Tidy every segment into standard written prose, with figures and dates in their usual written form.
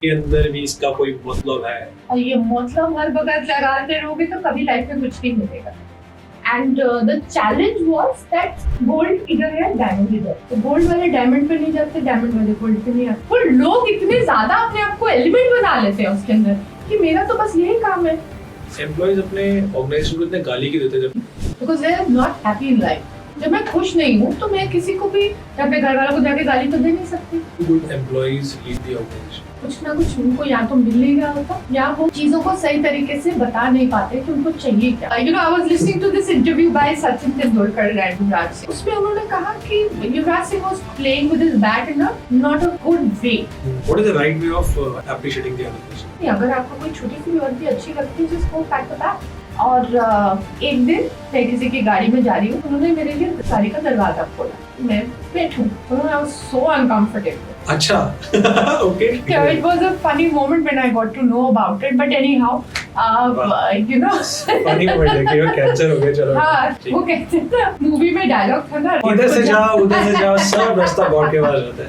के अंदर भी इसका कोई मतलब है। और ये मतलब हर वक्त लगाते रहोगे तो कभी लाइफ में कुछ नहीं मिलेगा। And the challenge was that gold इधर है, डायमंड इधर। तो गोल्ड वाले डायमंड पे नहीं जाते, डायमंड वाले गोल्ड पे नहीं आते। पर लोग इतने ज्यादा अपने आप को एलिमेंट बना लेते हैं उसके अंदर कि मेरा तो बस यही काम है। एम्प्लॉइज अपने ऑर्गेनाइजेशन को इतने गाली क्यों देते जब because they are not happy in life. जब मैं खुश नहीं हूँ तो मैं किसी को भी अपने घर वालों को जाके गाली तो दे नहीं सकती। Good employees lead the organisation. कुछ ना कुछ उनको या तो मिल नहीं रहा होता या वो चीजों को सही तरीके से बता नहीं पाते कि उनको चाहिए क्या। You know, I was listening to this interview by Sachin Tendulkar and Yuvraj Singh. उसमें उन्होंने कहा कि Yuvraj Singh was playing with his bat in a not a good way. What is the right way of appreciating the other person? अगर आपको कोई छोटी सी वर्दी अच्छी लगती है just go pack the bag. और एक दिन मैं किसी की गाड़ी में जा रही हूँ, उन्होंने मेरे लिए गाड़ी का दरवाजा खोला। मैं बैठूं, उन्होंने आई वाज सो अनकंफर्टेबल। अच्छा okay. It was a funny moment when I got to know about it, but anyhow, you know, funny moment है कि वो कैंसर हो गया। चलो हाँ, वो कहते थे मूवी में डायलॉग था ना, इधर से जाओ उधर से जाओ, सब रास्ता गॉड के पास होता है।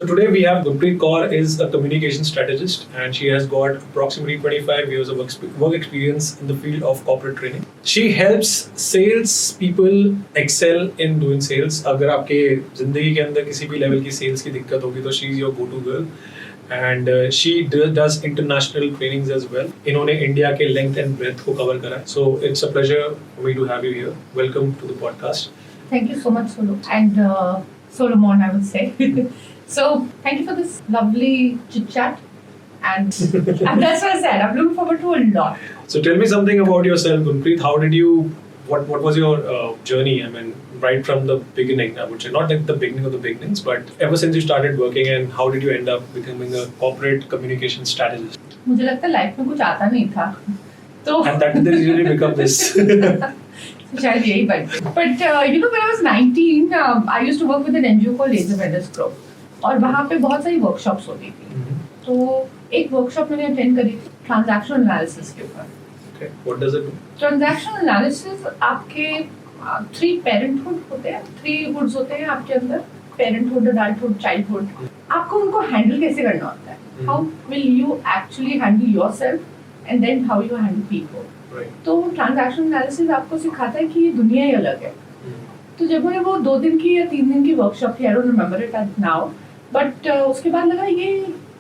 So today we have Gurpreet Kaur is a communication strategist and she has got approximately 25 years of work experience in the field of corporate training. She helps sales people excel in doing sales. अगर आपके जिंदगी के अंदर किसी भी level की sales की दिक्कत होगी तो she is your go-to girl. And she does international trainings as well. इन्होंने इंडिया के लेंथ एंड ब्रेथ को कवर करा है. So it's a pleasure for me to have you here. Welcome to the podcast. Thank you so much, Solo, and Solomon, I would say. So thank you for this lovely chit chat, and that's what I said. I'm looking forward to a lot. So tell me something about yourself, Gurpreet. How did you? What was your journey? I mean, right from the beginning, I would say, not like the beginning of the beginnings, but ever since you started working, and how did you end up becoming a corporate communication strategist? मुझे लगता है life में कुछ आता नहीं था, तो And that is usually become this. शायद यही बात है. But you know, when I was 19, I used to work with an NGO called Laser Vendors Group. और वहाँ पे बहुत सारी वर्कशॉप्स होती थी. तो एक वर्कशॉप मैंने अटेंड करी थी ट्रांजैक्शनल एनालिसिस के ऊपर. Okay, what does it do? Transactional analysis आपके 3 पेरेंटहुड होते हैं, 3 हुड्स होते हैं आपके अंदर, पेरेंटहुड, अडल्टहुड, चाइल्डहुड. आपको उनको हैंडल कैसे करना होता है. How will you actually handle yourself and then how you handle people. तो ट्रांजैक्शनल एनालिसिस आपको सिखाता है कि ये दुनिया ही अलग है. तो जब मैंने वो 2 दिन की या 3 दिन की वर्कशॉप थी, I don't remember it now, but उसके बाद लगा ये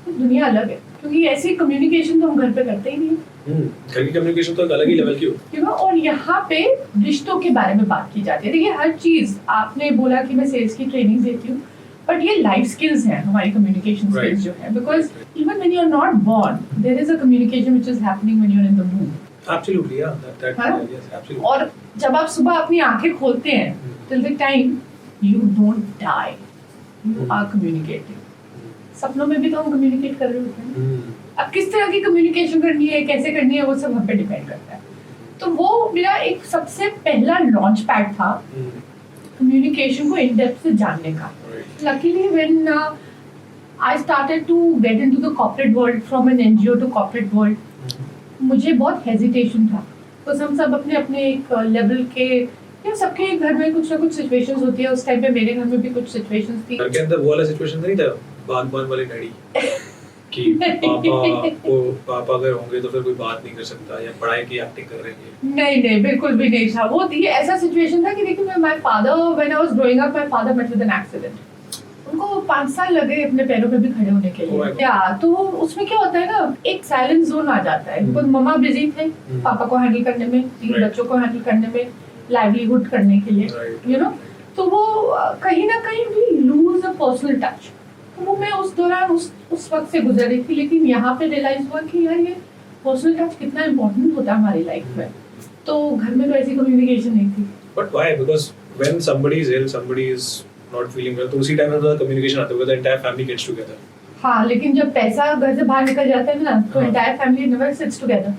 दुनिया अलग है, क्योंकि ऐसी कम्युनिकेशन तो हम घर पे करते ही नहीं. घर की कम्युनिकेशन तो एक अलग ही लेवल की होती है, यू नो. और यहाँ पे रिश्तों के बारे में बात की जाती है. देखिए, हर चीज, आपने बोला कि मैं सेल्स की ट्रेनिंग देती हूँ, बट ये लाइफ स्किल्स हैं, हमारी कम्युनिकेशन स्किल्स जो है. Because even when you are not born, there is a communication which is happening when you are in the mood. Absolutely, yeah, that yes, absolutely. और जब आप सुबह अपनी आंखें खोलते हैं, till the time you don't die, you are communicating. सपनों में भी तो हम कम्युनिकेट कर रहे होते हैं. अब किस तरह की कम्युनिकेशन करनी है, कैसे करनी है, वो सब हम पे डिपेंड करता है. तो वो मेरा एक सबसे पहला लॉन्च पैड था कम्युनिकेशन को इन डेप्थ से जानने का. Luckily, when I started to get into the corporate world from an NGO to corporate world, मुझे बहुत हेजिटेशन था. तो हम सब अपने अपने एक लेवल के, या सबके घर में कुछ ना कुछ सिचुएशंस होती है. उस टाइम पे मेरे घर में भी कुछ सिचुएशंस थी. घर के अंदर वो वाला सिचुएशन नहीं था, बागबान वाले डैडी कि पापा अगर होंगे तो फिर कोई बात नहीं कर सकता, या पढ़ाई की एक्टिंग कर रहे हैं. नहीं, बिल्कुल भी नहीं था. वो थी ऐसा सिचुएशन था कि देखिए, my father, when I was growing up, my father met with an accident. उनको 5 साल लगे अपने पैरों पे भी खड़े होने के लिए. या तो उसमें क्या होता है ना, एक साइलेंट जोन आ जाता है. बिकॉज़ मम्मा बिजी थे पापा को हैंडल करने में, 3 बच्चों को हैंडल करने में, लाइवलीहुड करने के लिए, यू नो. तो वो कहीं ना कहीं भी लूज अ पर्सनल टच. तो वो मैं उस दौरान उस वक्त से गुजर रही थी. लेकिन यहाँ पे रियलाइज हुआ कि यार, ये पर्सनल टच कितना इम्पोर्टेंट होता है हमारी लाइफ में. तो घर में तो ऐसी कम्युनिकेशन नहीं थी. But why? Because when somebody is ill, somebody is not feeling well, तो उसी टाइम में तो कम्युनिकेशन आता है, because the entire family gets together. हाँ, लेकिन जब पैसा घर से बाहर निकल जाता है ना, तो entire family never sits together.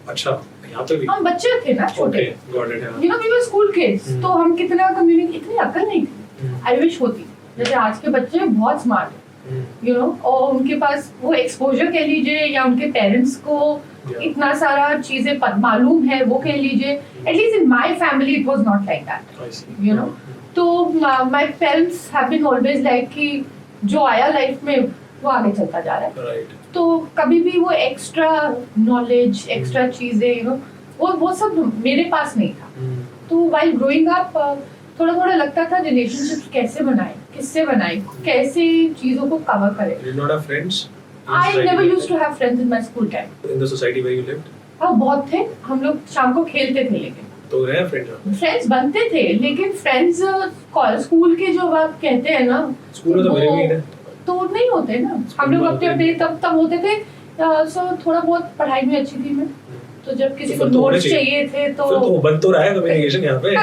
अच्छा, यहाँ पे भी हम बच्चे थे ना, छोटे. Okay, got it. You know, we were school kids. तो हम कितना कम्युनिकेट, इतनी अकल नहीं थी. I wish होती. जैसे आज के बच्चे बहुत स्मार्ट हैं. यू नो, और उनके पास वो एक्सपोजर कह लीजिए, या उनके पेरेंट्स को इतना सारा चीजें मालूम है वो कह लीजिए. At least in my family it was not like that, you know. तो my parents have been always like कि जो आया लाइफ में वो आगे चलता जा रहा है. तो कभी भी वो एक्स्ट्रा नॉलेज, एक्स्ट्रा चीजें, यू नो, वो सब मेरे पास नहीं था. तो व्हाइल ग्रोइंग अप थोड़ा थोड़ा लगता था रिलेशनशिप्स कैसे बनाए, किससे बनाए, कैसे चीजों को कवर करें. You did not have friends? I never used to have friends in my school time. In the society where you lived? हाँ, बहुत थे. हम लोग शाम को खेलते थे, लेकिन तो रहे फ्रेंड्स? फ्रेंड्स बनते थे, लेकिन फ्रेंड्स स्कूल के जो आप कहते हैं ना, स्कूल में तो मेरे भी थे. तो नहीं होते ना. हम लोग अपने अपने तब होते थे. सो थोड़ा बहुत पढ़ाई में अच्छी थी मैं. तो जब किसी को नोट्स चाहिए थे तो बन तो रहा है कम्युनिकेशन यहाँ पे.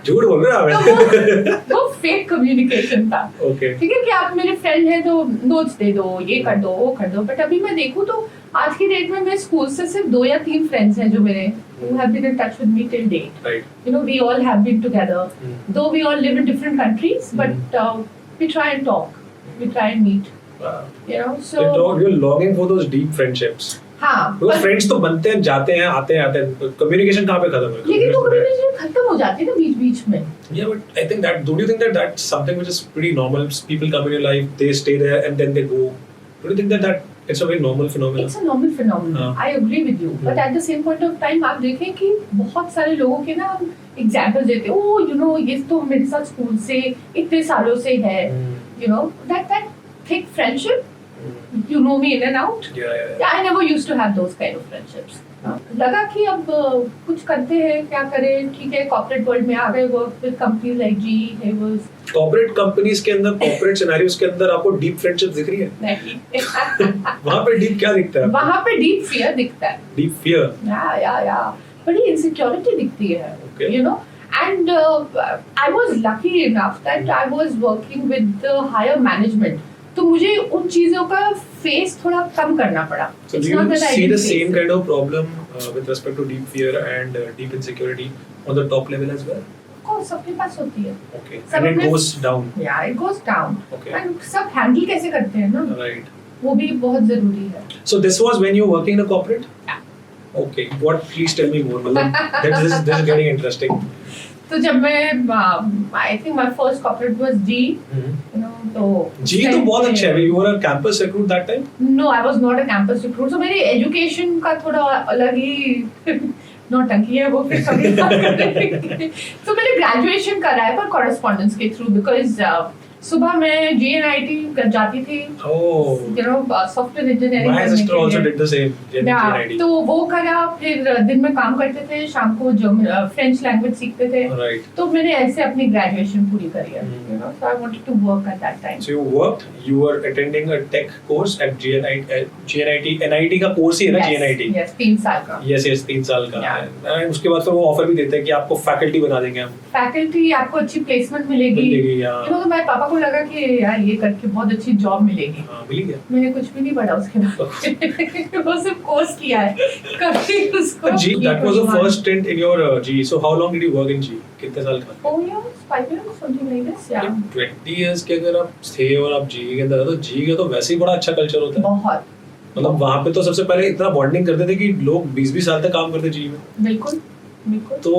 झूठ बोल रहे हैं. वो फेक कम्युनिकेशन था. ओके. ठीक है कि आप मेरे फ्रेंड हैं तो नोट्स दे दो, ये कर दो, वो कर दो. बट अभी मैं देखूं तो आज की डेट में मेरे स्कूल से सिर्फ 2 या 3 फ्रेंड्स हैं जो मेरे who have been in touch with me till date. Right. You know, we all have been together. Though we all live in different countries, but we try and talk. We try and meet. Wow. You know, so you're longing for those deep friendships. हाँ. Because friends तो बनते हैं, जाते हैं, आते हैं. Communication कहाँ पे खत्म है? लेकिन तो communication खत्म हो जाती है ना बीच-बीच में. Yeah, but I think that, don't you think that that's something which is pretty normal? People come in your life, they stay there and then they go. Don't you think that it's a very normal phenomenon? It's a normal phenomenon. I agree with you. But at the same point of time आप देखें कि बहुत सारे लोगों के ना हम example देते हैं. Oh, you know, ये तो मेरे साथ स्कूल से इतने सालों से है. You know, that thick friendship. You know me in and out. Yeah, I never used to have those kind of friendships. लगा कि अब कुछ करते हैं, क्या करें. ठीक है, कॉर्पोरेट वर्ल्ड में आ गए, work with companies like GE, Havers. Corporate companies के अंदर, कॉर्पोरेट सिनेरियोज के अंदर आपको डीप फ्रेंडशिप दिख रही है? नहीं. वहाँ पे डीप क्या दिखता है? वहाँ पे डीप फियर दिखता है. Deep fear? या बड़ी इनसिक्योरिटी दिखती है. You know, and I was lucky enough that I was working with the higher management. तो मुझे उन चीजों का फेस थोड़ा कम करना पड़ा. So do you see the same kind of problem with respect to deep fear and deep insecurity on the top level as well? Of course, सबके पास होती है. Okay. And it goes down. Yeah, it goes down. Okay. And सब handle कैसे करते हैं ना? Right. वो भी बहुत जरूरी है. So this was when you were working in a corporate? Yeah. Okay. What? Please tell me more. This is getting interesting. तो जब मैं I think my first corporate was GE. You know, तो GE तो बहुत अच्छा है. You were a campus recruit that time? No, I was not a campus recruit. So मेरी education का थोड़ा अलग ही नौटंकी है वो, फिर कभी बात करेंगे. तो मैंने ग्रेजुएशन करा है पर कॉरेस्पॉन्डेंस के थ्रू, बिकॉज सुबह मैं GNIT जाती थी. You know, software engineering. My sister also did the same. GNIT. तो वो करा, फिर दिन में काम करते थे, शाम को जो फ्रेंच लैंग्वेज सीखते थे. Right. तो मैंने ऐसे अपनी ग्रेजुएशन पूरी करी है. You know, so I wanted to work at that time. So you worked. You were attending a tech course at GNIT. NIT का कोर्स ही है ना? GNIT. Yes, 3 साल का. Yes, 3 साल का. And उसके बाद फिर वो ऑफर भी देते हैं कि आपको फैकल्टी बना देंगे हम. फैकल्टी, आपको अच्छी प्लेसमेंट मिलेगी. You know, तो मेरे पापा को लगा कि यार ये करके बहुत अच्छी जॉब मिलेगी. मिल गया. मैंने कुछ भी नहीं पढ़ा उसके बाद. वो सिर्फ कोर्स किया है कभी उसको. That was the first stint in your GE. So how long did you work in GE? कितने साल का? 4 years, 5 years, something like this. Yeah. 20 years के अगर आप थे और आप GE के अंदर, तो GE का तो वैसे ही बड़ा अच्छा कल्चर होता है. बहुत. मतलब वहाँ पे तो सबसे पहले इतना बॉन्डिंग करते थे कि लोग 20-20 साल तक काम करते GE में. बिल्कुल. तो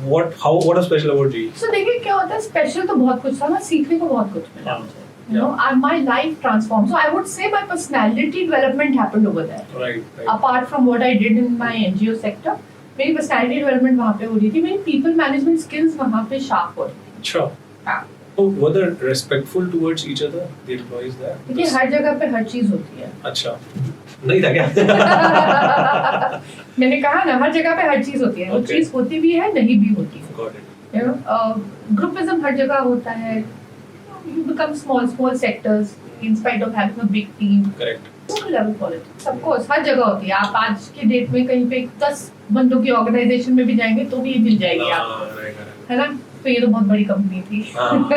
what was special about GE? So देखिए क्या होता है, स्पेशल तो बहुत कुछ था ना, सीखने को बहुत कुछ मिला मुझे. You know, my life transformed. So I would say my personality development happened over there. Right. Apart from what I did in my NGO sector, मेरी personality development वहाँ पे हो रही थी, मेरी people management skills वहाँ पे sharp हो रही थी. अच्छा. हाँ. So were they respectful towards each other, the employees there? देखिए हर जगह पे हर चीज होती है. अच्छा. नहीं था क्या? मैंने कहा ना, हर जगह पे हर चीज होती है. वो चीज होती भी है, नहीं भी होती है. Got it. You know, groupism हर जगह होता है. You become small sectors in spite of having a big team. Correct. Level politics, of course, हर जगह होती है. आप आज के डेट में कहीं पे 10 बंदों की ऑर्गेनाइजेशन में भी जाएंगे तो भी मिल जाएगी आपको, है ना? तो ये तो बहुत बड़ी कंपनी थी.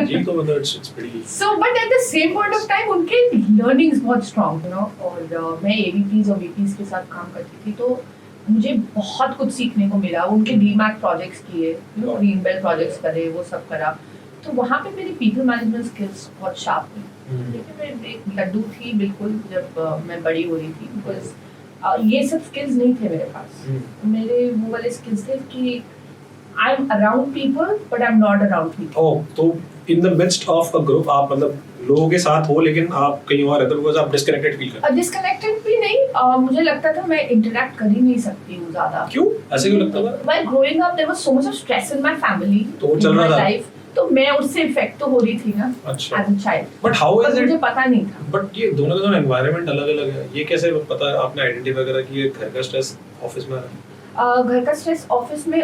जी, तो मतलब it's pretty. So, but at the same point of time, उनके learnings बहुत strong, you know, और मैं AVPs और VPs के साथ काम करती थी, तो मुझे बहुत कुछ सीखने को मिला. उनके DMAC प्रोजेक्ट्स किए, ग्रीन बेल्ट प्रोजेक्ट्स करे, वो सब करा. तो वहाँ पे मेरी पीपल मैनेजमेंट स्किल्स बहुत शार्प हुई. देखिए मैं एक लड्डू थी बिल्कुल जब मैं बड़ी हो रही थी, बिकॉज ये सब स्किल्स नहीं थे मेरे पास। मेरे वो वाले स्किल्स थे कि I am around people but I am not around people. Oh, तो in the midst of a group आप मतलब लोगों के साथ हो लेकिन आप कहीं और रहते हो बिकॉज़ आप डिस्कनेक्टेड फील करते डिस्कनेक्टेड भी नहीं, मुझे लगता था मैं इंटरेक्ट कर ही नहीं सकती हूँ ज्यादा। हो। क्यों ऐसे क्यों लगता था? While growing up there was so much of stress in my family, तो वो चल in रहा my था। life, तो मैं उससे इफेक्ट तो हो रही थी ना अच्छा। As a child. But how is मुझे इट? पता नहीं था। बट ये दोनों का एनवायरनमेंट अलग-अलग है। ये कैसे पता आपने आइडेंटिफाई करा कि ये घर का स्ट्रेस ऑफिस में आ रहा है? घर का स्ट्रेस ऑफिस में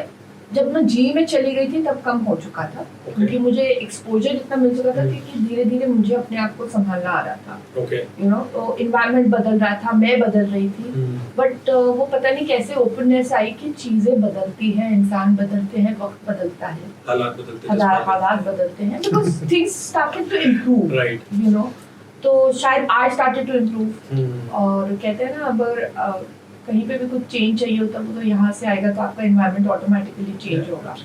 जब मैं जी में चली गई थी तब कम हो चुका था, क्योंकि मुझे एक्सपोजर इतना मिल चुका था कि धीरे धीरे मुझे अपने आप को संभालना आ रहा था। ओके। यू नो, तो इन्वायरमेंट बदल रहा था, मैं बदल रही थी, बट वो पता नहीं कैसे ओपननेस आई कि चीजें बदलती हैं, इंसान बदलते हैं, वक्त बदलता है, हालात बदलते हैं। हालात बदलते हैं, because things started to improve, right. You know. तो शायद आई स्टार्टेड टू इम्प्रूव, और कहते हैं ना अगर कहीं पे भी कुछ चेंज चाहिए होता है तो यहाँ से आएगा तो आपका एनवायरनमेंट ऑटोमेटिकली चेंज होगा।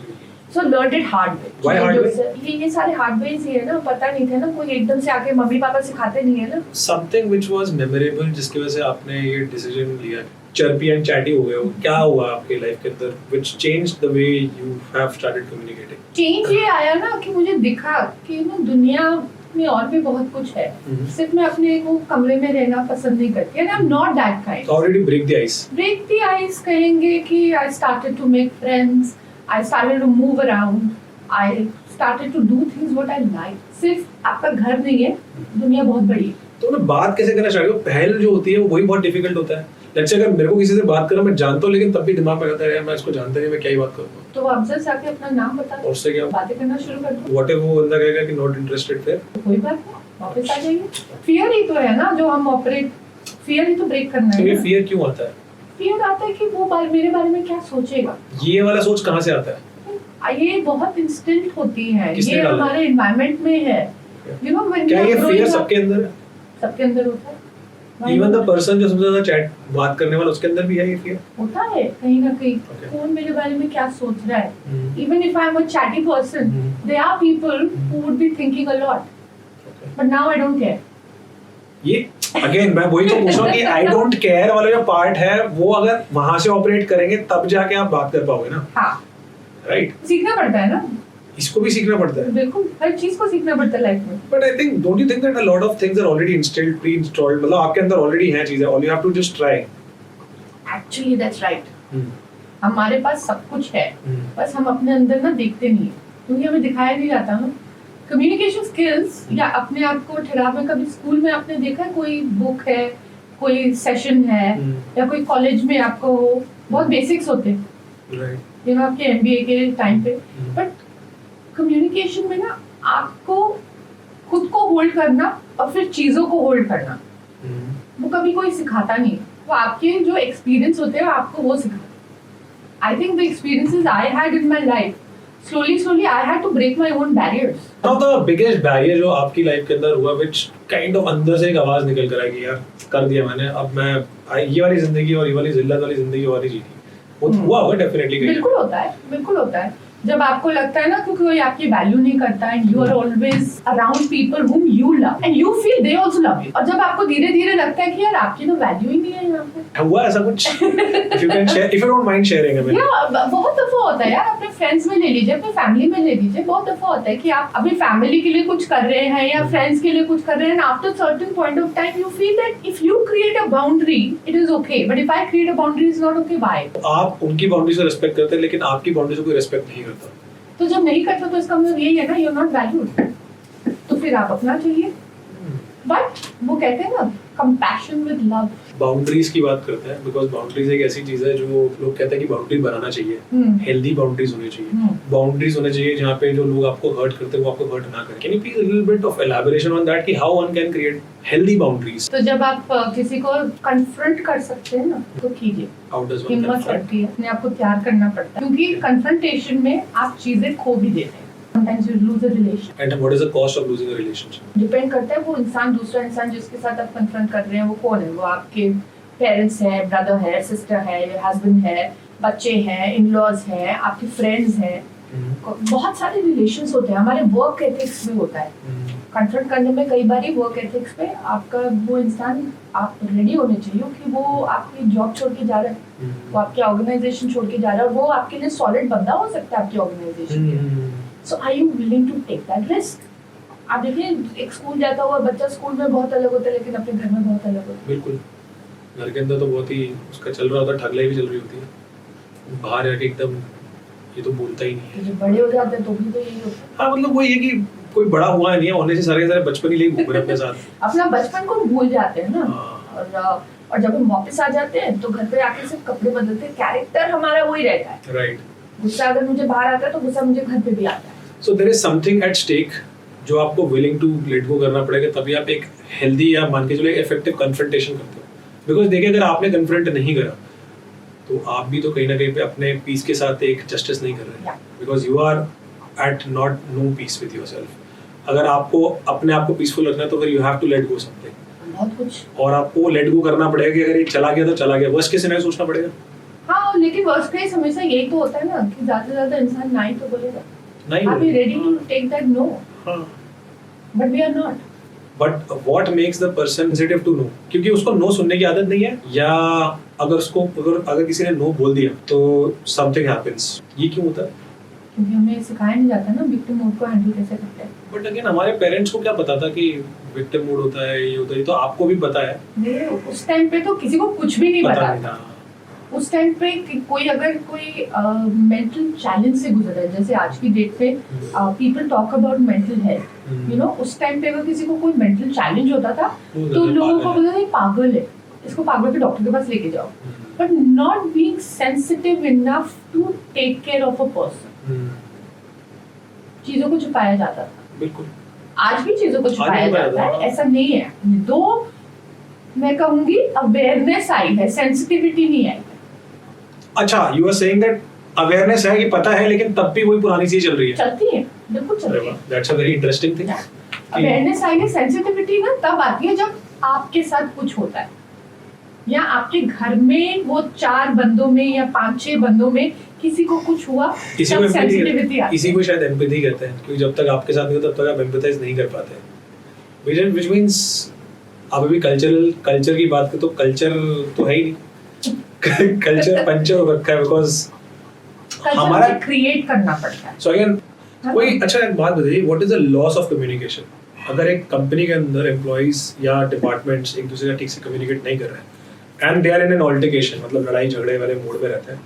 So learn it hard way. Why hard way? ये सारे हार्ड वेज ही है ना, पता नहीं था ना, कोई एकदम से आके मम्मी पापा सिखाते नहीं है ना। समथिंग व्हिच वाज मेमोरेबल जिसकी वजह से आपने ये डिसीजन लिया, चर्पी एंड चैटी हो गए हो, क्या हुआ आपकी लाइफ के अंदर which changed the way you have started communicating? Change ये आया ना कि मुझे दिखा कि ना दुनिया में और भी बहुत कुछ है, सिर्फ मैं अपने वो कमरे में रहना पसंद नहीं करती, and I am not that kind. Already break the ice. Break the ice कहेंगे कि I started to make friends, I started to move around, I started to do things what I like. सिर्फ आपका घर नहीं है, दुनिया बहुत बड़ी है। तो ना बात कैसे करना स्टार्ट करो? पहल जो होती है वो वही बहुत डिफिकल्ट होता है। लेट्स से अगर मेरे को किसी से बात करना मैं जानता हूँ लेकिन तब भी दिमाग में रहता है यार मैं इसको जानता नहीं, मैं क्या ही बात करूँगा। तो वो अफसर से आके अपना नाम बता दो, उससे क्या बातें करना शुरू कर दो। व्हाट इफ वो बंदा कहेगा कि नॉट इंटरेस्टेड, फिर कोई बात नहीं, वापस आ जाइए। फियर ही तो है ना जो हम ऑपरेट, फियर ही तो ब्रेक करना तो है ये ना। फियर क्यों आता है? फियर आता है कि वो मेरे बारे में क्या सोचेगा। ये वाला सोच कहाँ से आता है? ये बहुत इंस्टेंट होती है, किसने ये डाला? हमारे एनवायरनमेंट में है, यू नो। क्या ये फियर सबके अंदर है? सबके अंदर होता है। इवन द पर्सन जो सबसे ज्यादा चैट बात करने वाला उसके अंदर भी है ये फियर? होता है कहीं ना कहीं। Okay. कौन मेरे बारे में क्या सोच रहा है? Even if I am a chatty person, there are people who would be thinking a lot, but now I don't care. ये अगेन मैं वही तो पूछ रहा हूँ कि आई डोंट केयर वाला जो पार्ट है वो अगर वहां से ऑपरेट करेंगे तब जाके आप बात कर पाओगे ना, हाँ, राइट? सीखना पड़ता है ना, इसको भी सीखना पड़ता है। बिल्कुल हर चीज को सीखना पड़ता है लाइफ में। But I think don't you think that a lot of things are already installed, pre installed, मतलब आपके अंदर ऑलरेडी हैं चीजें, all you have to just try. Actually that's right, हमारे पास सब कुछ है, बस हम अपने अंदर ना देखते नहीं है, क्योंकि हमें दिखाया नहीं जाता ना। कम्युनिकेशन स्किल्स या अपने आप को ठहराव में, कभी स्कूल में आपने देखा है कोई बुक है, कोई सेशन है, या कोई कॉलेज में आपको बहुत बेसिक्स होते हैं, राइट? यू नो, आपके एमबीए के टाइम पे। बट कम्युनिकेशन में ना आपको खुद को होल्ड करना और फिर चीजों को होल्ड करना, वो कभी कोई सिखाता नहीं। वो आपके जो एक्सपीरियंस होते हैं आपको वो सिखाते। आई think the experiences I had in my life, slowly I had to break my own barriers. Now the biggest barrier जो आपकी लाइफ के अंदर हुआ, which kind of अंदर से एक आवाज निकल कर आई कि यार कर दिया मैंने, अब मैं ये वाली जिंदगी और ये वाली जिल्लत वाली जिंदगी और ही जीती, वो हुआ होगा डेफिनेटली। बिल्कुल होता है, बिल्कुल होता है। जब आपको लगता है ना कि कोई आपकी वैल्यू नहीं करता है, you are always around people whom you love and you feel they also love you, और जब आपको धीरे धीरे लगता है कि यार आपकी तो वैल्यू ही नहीं है यहाँ पे। हुआ ऐसा कुछ? if you can share, if you don't mind sharing, I mean. बहुत दफा होता है यार, अपने फ्रेंड्स में ले लीजिए, अपने फैमिली में ले लीजिए। बहुत दफा होता है कि आप अपनी फैमिली के लिए कुछ कर रहे हैं या फ्रेंड्स के लिए कुछ कर रहे हैं, after certain point of time you feel that if you create a boundary it is okay, but if I create a boundary is not okay. Why? आप उनकी बाउंड्रीज को रिस्पेक्ट करते हैं लेकिन आपकी बाउंड्रीज को कोई रिस्पेक्ट नहीं करता। तो जब नहीं करता तो इसका मतलब यही है ना, यू आर नॉट वैल्यूड, तो फिर आप अपना चाहिए। बट वो कहते हैं ना, कंपैशन विद लव। बाउंड्रीज की बात करते हैं बिकॉज बाउंड्रीज एक ऐसी चीज है जो लोग कहते हैं कि बाउंड्री बनाना चाहिए, हेल्दी बाउंड्रीज होनी चाहिए, बाउंड्रीज होने चाहिए जहाँ पे जो लोग आपको हर्ट करते हैं वो आपको हर्ट ना करें। Can you please a little bit of elaboration on that कि how one can create healthy boundaries? तो जब आप किसी को कन्फ्रंट कर सकते हैं ना तो कीजिए। हाउ डज वन हिम्मत कन्फ्रंट? पड़ती है, अपने आप को तैयार करना पड़ता है, क्योंकि कन्फ्रंटेशन में आप चीजें खो भी देते हैं। Sometimes you lose a relation. And what is the cost of losing a relationship? Depend करता है वो इंसान, दूसरा इंसान जिसके साथ आप कन्फ्रंट कर रहे हैं वो कौन है। वो आपके पेरेंट्स है, ब्रदर है, सिस्टर है, हस्बैंड है, बच्चे हैं, इन-लॉज हैं, आपके फ्रेंड्स हैं। बहुत सारे रिलेशंस होते हैं, हमारे वर्क एथिक्स में होता है। कंफ्रंट करने में कई बार वर्क एथिक्स पे आपका वो इंसान आप रेडी होने चाहिए कि वो आपकी जॉब छोड़ के जा रहा है, वो आपकी ऑर्गेनाइजेशन छोड़ के जा रहा है और वो आपके लिए सॉलिड बंदा हो सकता है आपकी ऑर्गेनाइजेशन के। So are you willing to take that risk? आप देखिए एक स्कूल जाता हुआ बच्चा स्कूल में बहुत अलग होता है लेकिन अपने घर में बहुत अलग होता है। बिल्कुल, घर के अंदर तो बहुत ही उसका चल रहा होता है, ठगलाई भी चल रही होती है, बाहर जाके एकदम ये तो बोलता ही नहीं है। जब बड़े हो जाते हैं तो भी तो यही होता है। हाँ मतलब वही है कि कोई बड़ा हुआ नहीं है, होने से सारे के सारे बचपन ही लेके घूम रहे हैं अपने साथ। अपना बचपन को भूल जाते हैं ना। हाँ। और जब हम वापस आ जाते हैं तो घर पे आके सिर्फ कपड़े बदलते हैं, कैरेक्टर हमारा वही रहता है। राइट। गुस्सा अगर मुझे बाहर आता है तो गुस्सा मुझे घर पे भी आता है। So there is something at stake जो आपको विलिंग टू लेट गो करना पड़ेगा, तभी आप एक हेल्दी या मान के चलो एक इफेक्टिव कन्फ्रंटेशन करते हो। बिकॉज देखिए अगर आपने कन्फ्रंट नहीं करा तो आप भी तो कहीं ना कहीं पे अपने पीस के साथ एक जस्टिस नहीं कर रहे हैं, because you are at not no peace with yourself. अगर आपको अपने आप को पीसफुल रखना है तो फिर you have to let go something, बहुत कुछ। और आपको लेट गो करना पड़ेगा कि अगर ये चला गया तो चला गया, वर्स्ट केस सिनेरियो सोचना पड़ेगा। हाँ, लेकिन वर्स्ट केस हमेशा यही तो होता है ना कि ज्यादा से ज्यादा इंसान ना ही तो बोलेगा। नहीं Are we ready to take that no? हाँ, But we are not. But what makes the person sensitive to know? क्योंकि उसको नो सुनने की आदत नहीं है, या अगर किसी ने नो बोल दिया तो समथिंग हैपेंस। ये क्यों होता है? क्योंकि हमें सिखाया नहीं जाता ना विक्टिम मोड को हैंडल कैसे करते हैं। बट अगेन हमारे पेरेंट्स को क्या पता था कि विक्टिम मूड होता है, ये होता है, ये तो आपको भी पता है। ये उस टाइम पे तो किसी को कुछ भी नहीं पता नहीं पता। था। उस टाइम पे कोई अगर कोई मेंटल चैलेंज से गुजर रहा है, जैसे आज की डेट पे people talk about mental health, you know, उस टाइम पे अगर किसी को कोई मेंटल चैलेंज होता था तो लोगों को बोलते थे पागल है, इसको पागल के डॉक्टर के पास लेके जाओ। But not being sensitive enough to take care of a person, चीजों को छुपाया जाता था। बिल्कुल, आज भी चीजों को छुपाया आज भी जाता छुपाया है, ऐसा नहीं है। दो मैं कहूंगी अवेयरनेस आई है, सेंसिटिविटी नहीं आई। अच्छा, you are saying that awareness है कि पता है, लेकिन तब भी वही पुरानी चीज चल रही है। चलती है, बिल्कुल चलती है। That's a very interesting thing. Awareness आई है, सेंसिटिविटी ना तब आती है जब आपके साथ कुछ होता है, या आपके घर में वो 4 बंदों में या 5-6 बंदों में किसी को कुछ हुआ, इसी तब को सेंसिटिविटी आती इसी को शायद एम्पैथी कहते हैं, क्योंकि जब तक आपके साथ नहीं होता तब तक आप एम्पैथाइज नहीं कर पाते। व्हिच मींस आप अभी कल्चर की बात करें तो कल्चर तो है ही नहीं। कल्चर पंचर हो रखा है, बिकॉज हमारा क्रिएट करना पड़ता है। सो अगेन कोई अच्छा एक बात बताइए, what is the loss of communication? अगर एक कंपनी के अंदर एम्प्लॉइज या डिपार्टमेंट्स एक दूसरे का ठीक से कम्युनिकेट नहीं कर रहे हैं and they are in an altercation, मतलब लड़ाई झगड़े वाले मोड में रहते हैं,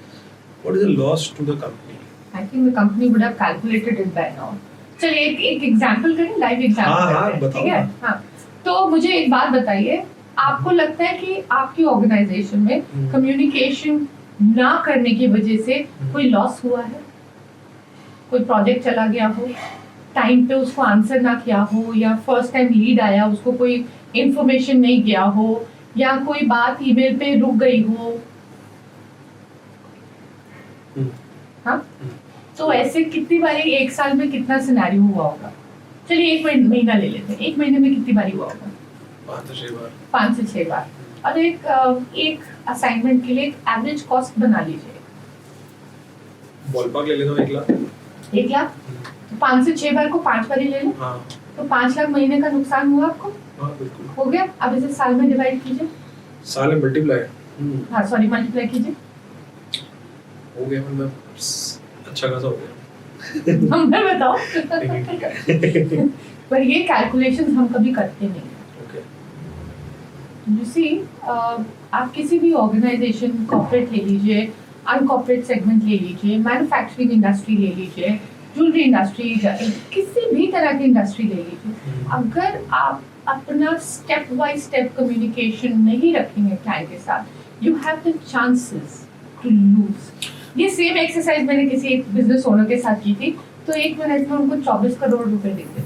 what is the loss to the company? I think the company would have calculated it by now. चलिए एक एग्जांपल करें, लाइव एग्जांपल करते हैं, ठीक है? हाँ, तो मुझे एक बात बताइए, आपको लगता है कि आपकी ऑर्गेनाइजेशन में कम्युनिकेशन ना करने की वजह से कोई लॉस हुआ है? कोई प्रोजेक्ट चला गया हो, टाइम पे उसको आंसर ना किया हो, या फर्स्ट टाइम लीड आया उसको कोई इंफॉर्मेशन नहीं गया हो, या कोई बात ईमेल पे रुक गई हो? हाँ, तो ऐसे कितनी बारी एक साल में कितना सिनेरियो हुआ होगा? चलिए एक महीना ले लेते हैं, एक महीने में कितनी बारी हुआ होगा? 5 से 6 बार। और एक असाइनमेंट के लिए एक एवरेज कॉस्ट बना लीजिए। बॉलपार्क ले लेना 1 लाख। 1 लाख? 5 से 6 बार को 5 बार ही ले लो। हाँ। तो 5 लाख महीने का नुकसान हुआ आपको? हाँ, बिल्कुल। हो गया। अब इसे साल में डिवाइड कीजिए। साल में मल्टीप्लाई। हाँ सॉरी, मल्टीप्लाई कीजिए। हो गया, मतलब अच्छा खासा हो गया। नंबर बताओ। ठीक है। पर ये कैलकुलेशंस हम कभी करते नहीं। ओके। You see, आप किसी भी ऑर्गेनाइजेशन, कॉर्पोरेट ले लीजिए, अनकॉर्पोरेट सेगमेंट ले लीजिए, मैन्युफैक्चरिंग इंडस्ट्री ले लीजिए, ज्वेलरी इंडस्ट्री, किसी भी तरह की इंडस्ट्री ले लीजिए, अगर आप अपना स्टेप बाय स्टेप कम्युनिकेशन नहीं रखेंगे क्लाइंट के साथ, you have the chances to lose. ये सेम एक्सरसाइज मैंने किसी एक बिजनेस ओनर के साथ की थी, तो 1 मिनट में उनको 24 करोड़ रुपए देते थे,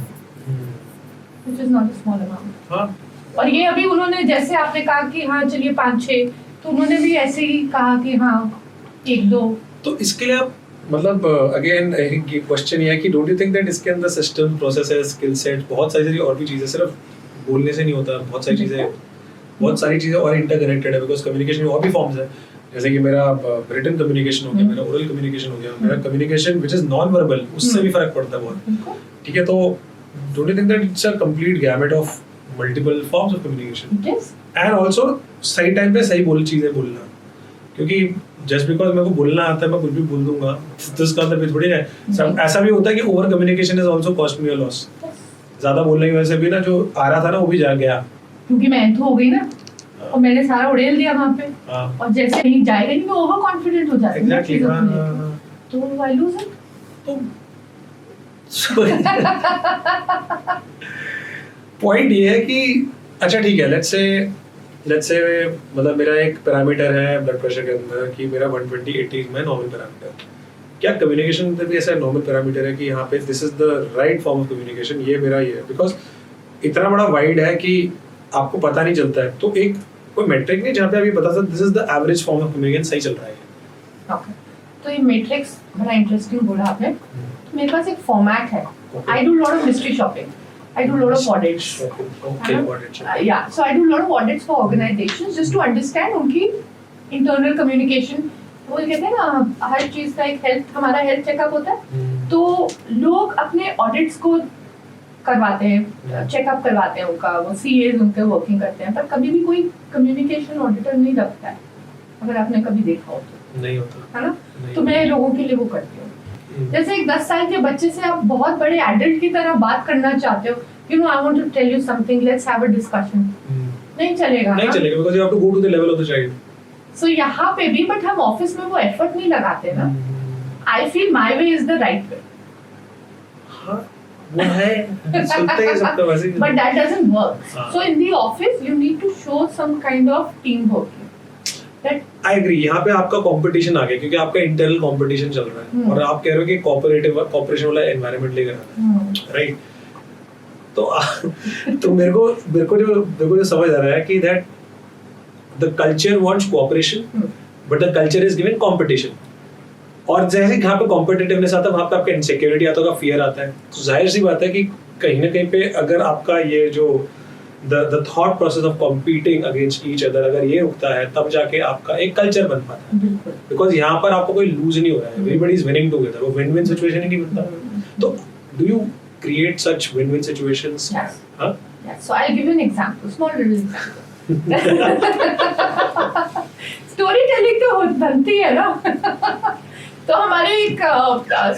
which is not a small amount। हाँ। और ये अभी उन्होंने, जैसे आपने कहा कि हाँ चलिए 5-6, तो उन्होंने भी ऐसे ही कहा कि हाँ 1-2। तो इसके लिए आप मतलब अगेन ये क्वेश्चन ये है कि डोंट यू थिंक दैट इसके अंदर सिस्टम, प्रोसेसेस, स्किल सेट, बहुत सारी और भी चीजें, सिर्फ बोलने से नहीं होता, बहुत सारी चीजें और इंटरकनेक्टेड है, बिकॉज कम्युनिकेशन में और भी फॉर्म्स है। जैसे कि मेरा रिटन कम्युनिकेशन हो गया, मेरा ओरल कम्युनिकेशन हो गया, मेरा communication which is non verbal, उससे भी फर्क पड़ता है बहुत। ठीक है, तो don't you think that it's a complete gamut of multiple forms of communication? It is. And also सही टाइम पे सही चीजें बोलना, क्योंकि जस्ट बिकॉज मेरे को बोलना आता है मैं कुछ भी बोल दूंगा तो इसका मतलब थोड़ी ना है। ऐसा भी होता है कि over communication is also cost me a loss. ज्यादा बोलने की वजह से भी ना जो आ रहा था ना वो भी जा गया, क्योंकि मैं तो हो गई ना और मैंने सारा उड़ेल दिया वहाँ पे। हाँ। और जैसे नहीं जाएगा नहीं मैं ओवर कॉन्फिडेंट हो जाती हूँ ना एग्जैक्टली। चीज़ों को लेके। तो आई लूज इट। पॉइंट ये है कि अच्छा ठीक है, लेट्स से मतलब मेरा एक पैरामीटर है ब्लड प्रेशर के अंदर कि मेरा 120/80 में नॉर्मल पैरामीटर। क्या कम्युनिकेशन में भी ऐसा नॉर्मल पैरामीटर है कि यहाँ पे this is the right form of communication, ये मेरा ये है? बिकॉज इतना बड़ा वाइड है कि आपको पता नहीं चलता है, तो एक कोई मेट्रिक नहीं जहाँ पे अभी बता सकते this is the average form of communication सही चल रहा है। ओके, तो ये मैट्रिक्स बड़ा इंटरेस्टिंग बोला आपने। तो मेरे पास एक फॉर्मेट है। I do lot of mystery shopping, I do a lot of audits. Okay, audits. Yeah, so I do a lot of audits for organizations just to understand उनकी internal communication। वो कहते हैं ना हर चीज़ का एक हेल्थ, हमारा health checkup होता है, तो लोग अपने ऑडिट्स को करवाते हैं, चेकअप करवाते हैं उनका, वो CAs उनके वर्किंग करते हैं, पर कभी भी कोई कम्युनिकेशन ऑडिटर नहीं रखता है, अगर आपने कभी देखा हो तो। नहीं होता है ना? तो मैं लोगों के लिए वो करती हूँ। जैसे एक 10 साल के बच्चे से आप बहुत बड़े एडल्ट की तरह बात करना चाहते हो, you know I want to tell you something, let's have a discussion, नहीं चलेगा, नहीं चलेगा, because you have to go to the level of the child. So यहाँ पे भी, बट हम ऑफिस में वो एफर्ट नहीं लगाते ना। I feel my way is the right way. हाँ वो है, चलता है सबका वैसे ही। But that doesn't work. So in the office you need to show some kind of team work. I agree, यहाँ पे आपका कंपटीशन आ गया क्योंकि आपका इंटरनल कंपटीशन चल रहा है और आप कह रहे हो कि कॉपरेशन वाला एनवायरनमेंट लेकर आना है, राइट? तो मेरे को जो समझ आ रहा है कि that the culture wants cooperation but the culture is giving competition. और जैसे यहाँ पे कॉम्पिटिटिवनेस आता है वहाँ पे आपका इनसिक्योरिटी आता है, फियर आता है। तो जाहिर सी बात है कि कहीं ना कहीं पे अगर आपका ये जो the thought process of competing against each other अगर ये उगता है तब जाके आपका एक कल्चर बन पाता है। बिकॉज यहाँ पर आपको कोई लूज नहीं हो रहा है, everybody is winning together, वो विन विन सिचुएशन ही नहीं बनता। तो do you create such win-win situations? Yes. Huh? Yes. So I'll give you an example, small little example. Story telling तो बनती है ना। तो हमारे एक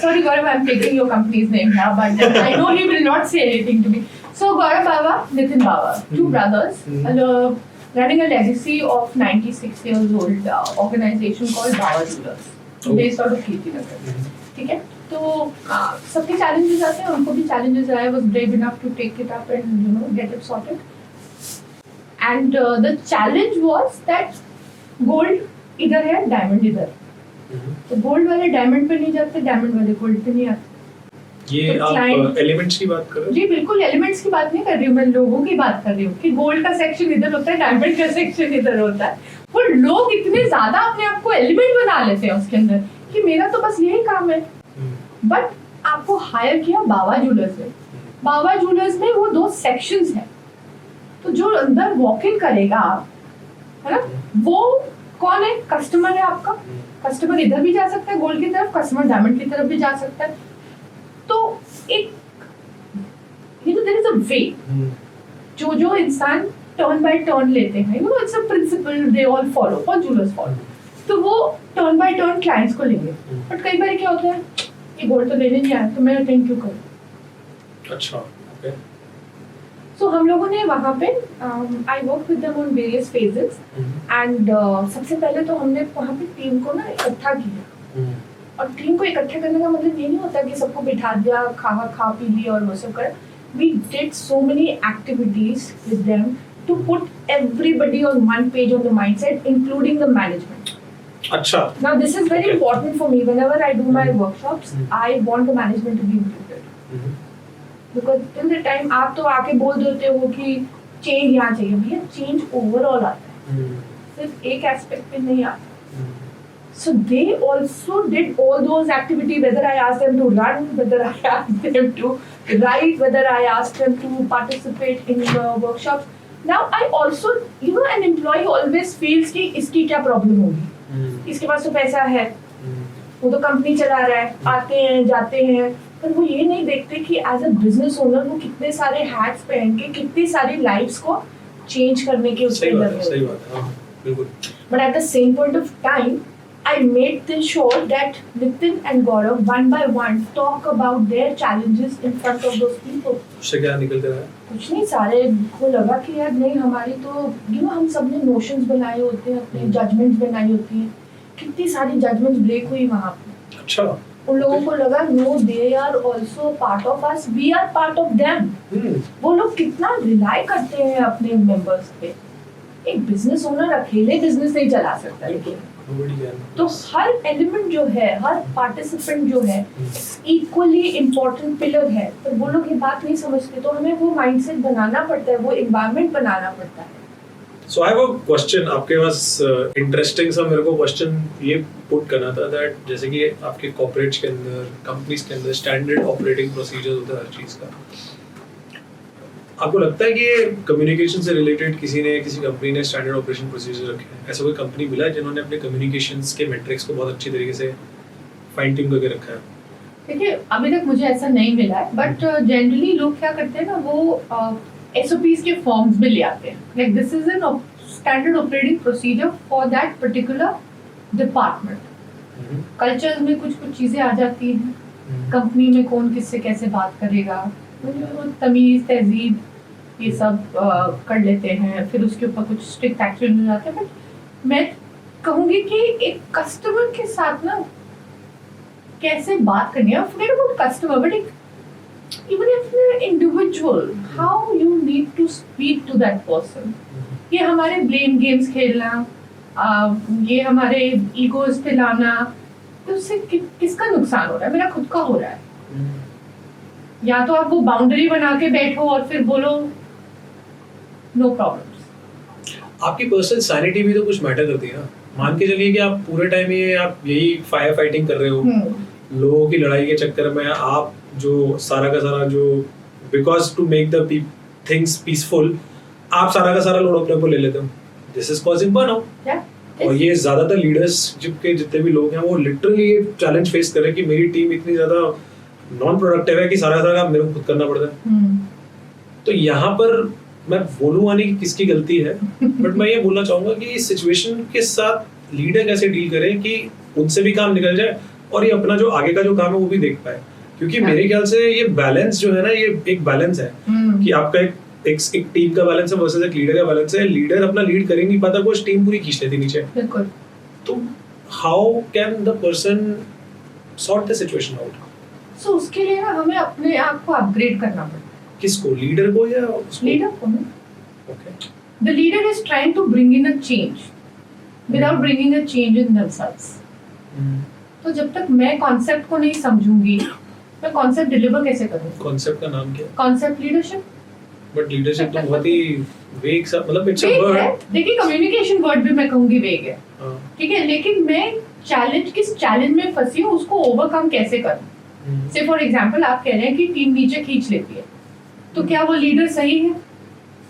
sorry Gaurav, I'm taking your company's name now, but I know he will not say anything to me. So Gaurav Baba, Nitin Baba, two brothers, running a legacy of 96 years old organization called Baba Jewellers, based out of Kirtinagar. ठीक है? तो सबके challenges आते हैं, उनको भी challenges आए, was brave enough to take it up and get it sorted. And the challenge was that gold इधर है, diamond इधर। तो गोल्ड वाले डायमंड पे नहीं जाते, डायमंड वाले गोल्ड पे नहीं आते। ये तो आप एलिमेंट्स की बात कर रहे हो? जी बिल्कुल, एलिमेंट्स की बात नहीं कर रही हूँ मैं, लोगों की बात कर रही हूँ कि गोल्ड का सेक्शन इधर होता है, डायमंड का सेक्शन इधर होता है। वो लोग इतने ज्यादा अपने आप को एलिमेंट बना लेते हैं उसके अंदर कि मेरा तो बस यही काम है। बट आपको हायर किया बाबा ज्वेलर्स ने, बाबा ज्वेलर्स में वो 2 सेक्शंस हैं। तो जो अंदर वॉक इन करेगा, है ना, वो कौन है? कस्टमर है आपका। कस्टमर इधर भी जा सकता है गोल्ड की तरफ, कस्टमर डायमंड की तरफ भी जा सकता है। तो एक देयर इज अ वे जो इंसान टर्न बाय टर्न लेते हैं, it's a principle they all follow, और ज्वेलर्स फॉलो। तो वो टर्न बाय टर्न क्लाइंट्स को लेंगे। बट कई बार क्या होता है, ये गोल्ड तो लेने नहीं आया तो मैं अटेंड क्यों करूं? अच्छा, ओके। सो हम लोगों ने वहाँ पे I work with them on various phases and सबसे पहले तो हमने वहाँ पे टीम को ना इकट्ठा किया। और टीम को इकट्ठा करने का मतलब ये नहीं होता कि सबको बिठा दिया, खा पी लिया और वो सब कर। We did so many activities with them to put everybody on one page on the mindset, including the management. अच्छा। Now this is very important for me. Whenever I do my workshops, I want the management to be included. Because till the time आप तो आके बोल देते हो कि change यहाँ चाहिए, भैया चेंज ओवरऑल आता है, सिर्फ एक एस्पेक्ट पे नहीं आता। So they also did all those activities, whether I asked them to run, whether I asked them to write, whether I asked them to participate in the workshops. Now I also, an employee always feels कि इसकी क्या problem होगी, इसके पास तो पैसा है, वो तो कंपनी चला रहा है, आते हैं जाते हैं, पर वो ये नहीं देखते कि एज अ बिजनेस ओनर वो कितने सारे हैट्स पहन के कितनी सारी लाइफ्स को चेंज करने के उसके सही बात अंदर है, सही बात है, हाँ, बिल्कुल। But at the same point of time, I made this sure that Nitin and Gaurav one by one talk about their challenges in front of those people. उससे क्या निकल कर आया? कुछ नहीं, सारे को लगा कि यार नहीं, हमारी तो हम सबने नोशंस बनाए होते हैं, अपने जजमेंट्स बनाई होती हैं, कितनी सारी जजमेंट्स ब्रेक हुई वहाँ पे। अच्छा। उन लोगों को लगा no, they are also part of us, we are part of them. वो लोग कितना रिलाई करते हैं अपने मेंबर्स पे। एक बिजनेस ओनर अकेले बिजनेस नहीं चला सकता, लेकिन तो हर एलिमेंट जो है, हर पार्टिसिपेंट जो है इक्वली इम्पोर्टेंट पिलर है। पर वो लोग ये बात नहीं समझते, तो हमें वो माइंडसेट बनाना पड़ता है, वो एनवायरनमेंट बनाना पड़ता है। So I have a question आपके पास, इंटरेस्टिंग सा मेरे को क्वेश्चन ये पुट करना था दैट जैसे कि आपके कॉर्पोरेट्स के अंदर, कंपनीज के अंदर स्टैंडर्ड ऑपरेटिंग प्रोसीजर्स होता है हर चीज़ का। आपको लगता है कि ये कम्युनिकेशन से रिलेटेड किसी कंपनी ने स्टैंडर्ड ऑपरेशन प्रोसीजर रखे हैं? ऐसा कोई कंपनी मिला है जिन्होंने अपने कम्युनिकेशंस के मैट्रिक्स को बहुत अच्छी तरीके से फाइन ट्यून करके रखा है? देखिए, अभी तक मुझे ऐसा नहीं मिला है, बट जनरली लोग क्या करते हैं ना, वो SOPs के फॉर्म्स में ले आते हैं, like this is an standard operating procedure for that particular department. Cultures में कुछ चीजें आ जाती हैं, कंपनी में कौन किससे कैसे बात करेगा, तमीज तहजीब ये सब कर लेते हैं, फिर उसके ऊपर कुछ स्ट्रिक्ट एक्शन हो जाते हैं। बट मैं कहूँगी कि एक कस्टमर के साथ ना कैसे बात करनी है, फॉरगेट अबाउट कस्टमर, बट एक even if you're an individual, how you need to speak to that person. ये हमारे ब्लेम गेम्स खेलना, ये हमारे ईगोज पे लाना, तो उससे किसका नुकसान हो रहा है? मेरा खुद का हो रहा है। या तो आप वो बाउंड्री बना के बैठो और फिर बोलो नो प्रॉब्लम्स। आपकी पर्सनल सैनिटी भी तो कुछ मैटर करती है ना। मान के चलिए कि आप पूरे टाइम आप यही फायर फाइटिंग कर रहे हो, लोगों की लड़ाई के चक्कर में आप जो सारा का सारा जो because to make the things peaceful आप सारा का सारा लोड अपने को ले लेते हो, दिस इज कॉजिंग बर्नआउट। और ये ज्यादातर लीडर्स के जितने भी लोग हैं वो लिटरली ये चैलेंज फेस कर रहे हैं कि मेरी टीम इतनी ज्यादा नॉन प्रोडक्टिव है कि सारा का सारा काम मेरे को खुद करना पड़ता है। तो यहाँ पर मैं बोलूँगा नहीं कि किसकी गलती है, बट मैं ये बोलना चाहूंगा कि इस सिचुएशन के साथ लीडर कैसे डील करे कि उनसे भी काम निकल जाए और ये अपना जो आगे का जो काम है वो भी देख पाए। क्योंकि मेरे ख्याल से ये बैलेंस जो है ना, ये एक बैलेंस है कि आपका एक टीम का बैलेंस है वर्सेस एक लीडर का बैलेंस है। लीडर अपना लीड कर ही नहीं पाता, वो टीम पूरी खींच लेती नीचे। बिल्कुल। तो how can the person sort the situation out? So उसके लिए ना हमें अपने आप को अपग्रेड करना पड़ता है। किसको, लीडर को या उसको? लीडर को। Okay. The leader is trying to bring in a change without bringing a change in themselves. तो जब तक मैं कॉन्सेप्ट को नहीं समझूंगी, मैं कॉन्सेप्ट डिलीवर कैसे करूंगी? कॉन्सेप्ट का नाम क्या है? Concept leadership. बट लीडरशिप तो बहुत ही वेग सा, मतलब इट्स अ वेग है। वर्ड। देखिए, कम्युनिकेशन वर्ड भी मैं कहूंगी वेग है, ठीक है, लेकिन मैं किस चैलेंज में फंसी हूँ उसको ओवरकम कैसे करूँ। से फॉर एग्जांपल आप कह रहे हैं कि टीम नीचे खींच लेती है, तो क्या वो लीडर सही है?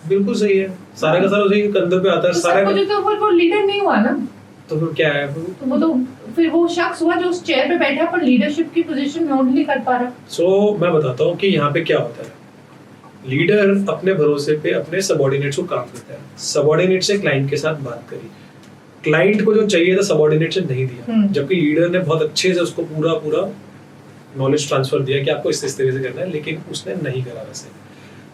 बिल्कुल सही है, सारा का सारा उसी के कंधे पे आता है। तो सारा तो वो लीडर नहीं हुआ ना। तो फिर क्या है? तो वो तो फिर वो शख्स हुआ जो उस चेयर पे बैठा पर लीडरशिप की पोजीशन होल्ड नहीं कर पा रहा। सो मैं बताता हूँ कि यहाँ पे क्या होता है। लीडर अपने भरोसे पे अपने सबऑर्डिनेट्स को काम करता है। सबऑर्डिनेट से क्लाइंट के साथ बात करी, क्लाइंट को जो चाहिए था सबऑर्डिनेट से नहीं दिया, जबकि लीडर ने बहुत अच्छे से उसको पूरा नॉलेज ट्रांसफर दिया कि आपको इस तरह से करना है, लेकिन उसने नहीं करा वैसे।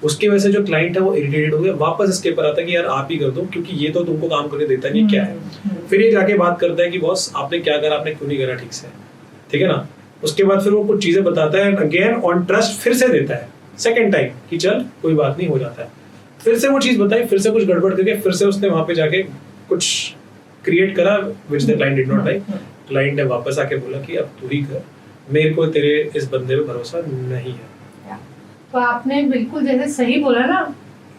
उसकी वजह से जो क्लाइंट है वो इरिटेटेड हो गया, वापस इसके ऊपर आता है कि यार आप ही कर दो क्योंकि ये तो तुमको काम करने देता नहीं, क्या है। फिर ये जाके बात करता है कि बॉस आपने क्या करा, आपने क्यों नहीं करा ठीक से, ठीक है ना। उसके बाद फिर वो कुछ चीजें बताता है, अगेन ऑन ट्रस्ट फिर से देता है सेकंड टाइम कि चल कोई बात नहीं, हो जाता है। फिर से वो चीज बताई, फिर से कुछ गड़बड़ करके फिर से उसने वहां पे जाके कुछ क्रिएट करा which the client did not like. Client ने वापस आके बोला कि अब तू ही कर, मेरे को तेरे इस बंदे पे भरोसा नहीं है। तो आपने बिल्कुल जैसे सही बोला ना,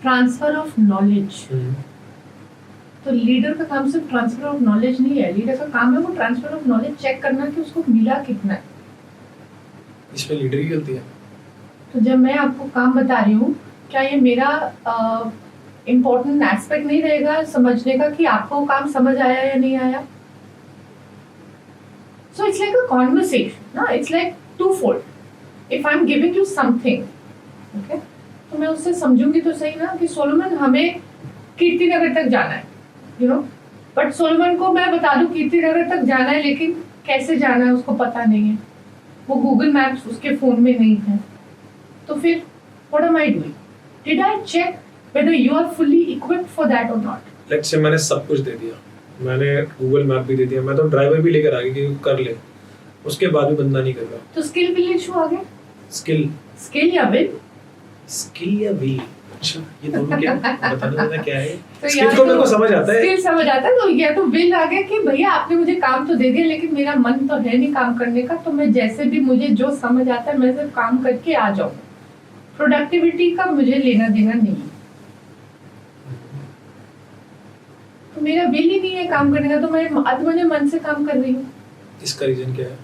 ट्रांसफर ऑफ नॉलेज। तो लीडर का काम सिर्फ ट्रांसफर ऑफ नॉलेज नहीं है, लीडर का काम है वो ट्रांसफर ऑफ नॉलेज चेक करना कि उसको मिला कितना है। इसमें लीडर की गलती है। तो जब मैं आपको काम बता रही हूँ, क्या ये मेरा इम्पोर्टेंट एस्पेक्ट नहीं रहेगा समझने का कि आपको काम समझ आया या नहीं आया? So it's like a conversation ना, it's like twofold. If I am giving you something, okay, तो मैं उससे समझूंगी तो सही ना कि सोलोमन हमें कीर्तिनगर तक जाना है, यू नो, बट सोलोमन को मैं बता दूं कीर्तिनगर तक जाना है, लेकिन कैसे जाना है उसको पता नहीं है, वो गूगल मैप्स उसके फोन में नहीं है, तो फिर what am I doing? Did I check whether you are fully equipped for that or not? Let's say मैंने सब कुछ दे दिया, मैंने गूगल मैप भी दे दिया, मैं तो ड्राइवर भी लेकर आ गया कि कर ले, उसके बाद भी बंदा नहीं कर रहा। तो स्किल विल इशू आ गया। स्किल या विल? अच्छा, ये दोनों क्या बताना देना क्या है? तो स्किल तो मेरे को समझ आता है, स्किल समझ आता है, तो या तो विल आ गया कि भैया आपने मुझे काम तो दे दिया, लेकिन मेरा मन तो है नहीं काम करने का, तो मैं जैसे भी मुझे जो समझ आता है मैं सिर्फ काम करके आ जाऊँ, प्रोडक्टिविटी का मुझे लेना देना नहीं है, तो मेरा विल ही नहीं है काम करने का, तो मैं आत्मने मन से काम कर रही हूँ। इसका रीजन क्या है?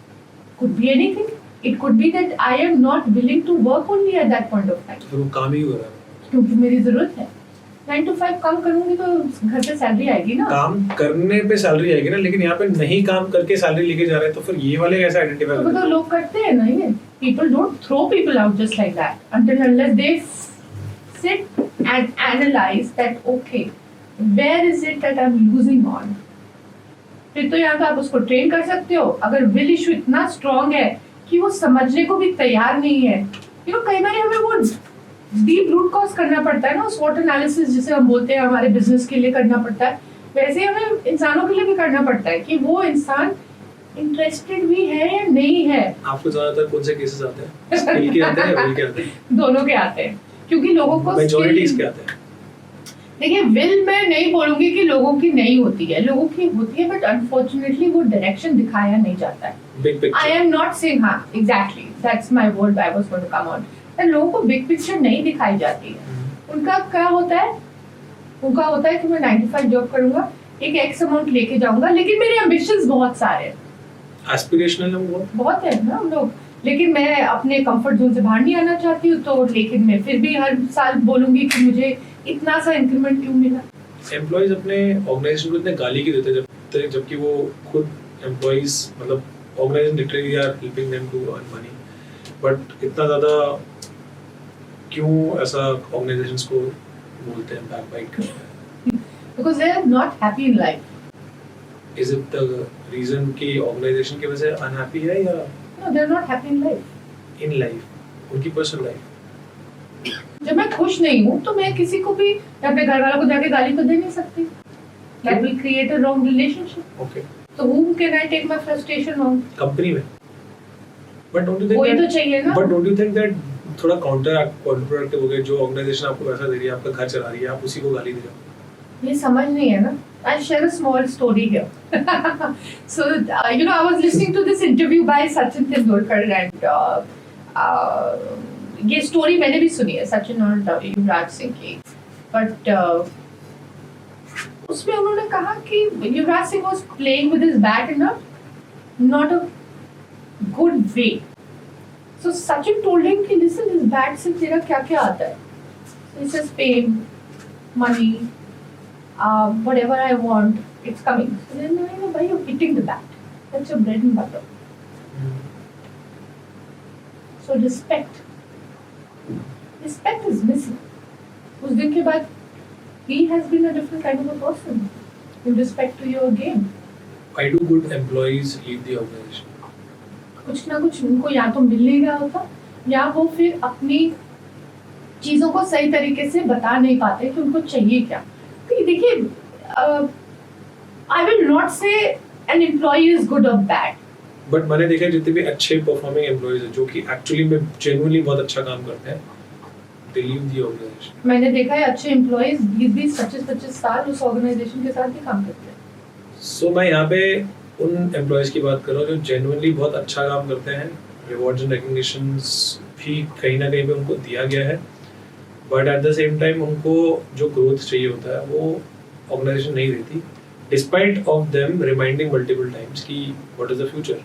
Could be anything. It could be that I am not willing to work only at that point of time. तो वो काम ही हो रहा है, क्योंकि मेरी जरूरत है। 9 to 5 काम करूंगी तो घर पे सैलरी आएगी ना। काम करने पे सैलरी आएगी ना, लेकिन यहाँ पे नहीं काम करके सैलरी लेके जा रहे हैं, तो फिर ये वाले कैसे आइडेंटिफाई तो करें? मतलब लोग करते हैं ना ये। People don't throw people out just like that until unless they sit and analyze that okay, where is it that I'm losing on? फिर तो यहाँ तो आप उसको ट्रेन कर सकते हो, अगर विल इशू इतना स्ट्रॉन्ग है कि वो समझने को भी तैयार नहीं है, यू नो, कई बार हमें वो डीप रूट कॉज करना पड़ता है ना, स्वॉट एनालिसिस जिसे हम बोलते हैं हमारे बिजनेस के लिए करना पड़ता है, वैसे हमें इंसानों के लिए भी करना पड़ता है कि वो इंसान इंटरेस्टेड भी है या नहीं है। आपको ज्यादातर कौन से केसेस आते हैं? स्किल के आते हैं या विल के आते हैं? दोनों के आते हैं, क्योंकि लोगों को मेजॉरिटीज के आते हैं। देखिए, विल मैं नहीं बोलूंगी कि लोगों की नहीं होती है, लोगों की होती है, बट अनफॉर्चुनेटली वो डायरेक्शन दिखाया नहीं जाता है। Big picture. I am not saying, हाँ exactly, that's my word I was going to come on, लोगों को बिग पिक्चर नहीं दिखाई जाती है। उनका क्या होता है? उनका होता है कि मैं 9 to 5 जॉब करूंगा, एक एक्स अमाउंट लेके जाऊंगा, लेकिन मेरे एम्बिशंस बहुत सारे हैं, एस्पिरेशनल है, बहुत है ना हम लोग, लेकिन मैं अपने कंफर्ट जोन से बाहर नहीं आना चाहती हूँ, तो लेकिन मैं फिर भी हर साल बोलूंगी कि मुझे इतना सा इंक्रीमेंट क्यों मिला। एम्प्लॉइज अपने ऑर्गेनाइजेशन को इतने गाली की देते हैं, जबकि वो खुद एम्प्लॉइज, मतलब organisation literally are helping them to earn money, but इतना ज़्यादा क्यों ऐसा ऑर्गेनाइजेशंस को बोलते हैं, बैकबाइट करते हैं? Because they are not happy in life. Is it the reason कि ऑर्गेनाइजेशन की वजह से अनहैप्पी है, या no, they are not happy in life. In life, उनकी पर्सनल लाइफ? जब मैं खुश नहीं हूँ तो मैं किसी को भी अपने घर वालों को जाके गाली तो दे नहीं सकती, that will create a wrong relationship. Okay, तो whom can I take my frustration on? Company में। बट डोंट यू थिंक कोई तो चाहिए ना। But don't you think that थोड़ा काउंटर प्रोडक्टिव हो गया? जो ऑर्गेनाइजेशन आपको पैसा दे रही है, आपका घर चला रही है, आप उसी को गाली दे रहे हो। ये समझ नहीं है ना। I'll share a small story here. So, you know, I was listening to this interview by Sachin Tendulkar and ये स्टोरी मैंने भी सुनी है, सचिन और युवराज सिंह की, बट उसमें उन्होंने कहा कि Yuvraj Singh was playing with his bat in a not a good way. So Sachin told him कि listen, इस bat से तेरा क्या क्या आता है? So he says fame, money, whatever I want, it's coming. So then I know, why you're hitting the bat? That's your bread and butter. So respect is missing. उस दिन के बाद he has been a different kind of a person in respect to your game. Why do good employees leave the organization? कुछ ना कुछ उनको या तो मिल नहीं रहा होता, या वो फिर अपनी चीजों को सही तरीके से बता नहीं पाते कि उनको चाहिए क्या। देखिए, I will not say an employee is good or bad. But मैंने देखा है जितने भी अच्छे परफॉर्मिंग एम्प्लॉइज हैं, जो कि एक्चुअली में जेन्युइनली बहुत अच्छा काम करते हैं, they leave the organization. मैंने देखा है अच्छे एम्प्लॉइज 20-25 साल उस ऑर्गेनाइजेशन के साथ ही काम करते हैं। सो मैं यहाँ पे उन एम्प्लॉइज की बात कर रहा हूँ जो जेन्युइनली बहुत अच्छा काम करते हैं, रिवॉर्ड्स एंड रिकॉग्निशंस भी कहीं ना कहीं पे उनको दिया गया है, but at the same time उनको जो ग्रोथ चाहिए होता है वो ऑर्गेनाइजेशन नहीं देती, despite of them reminding multiple times कि what is the future.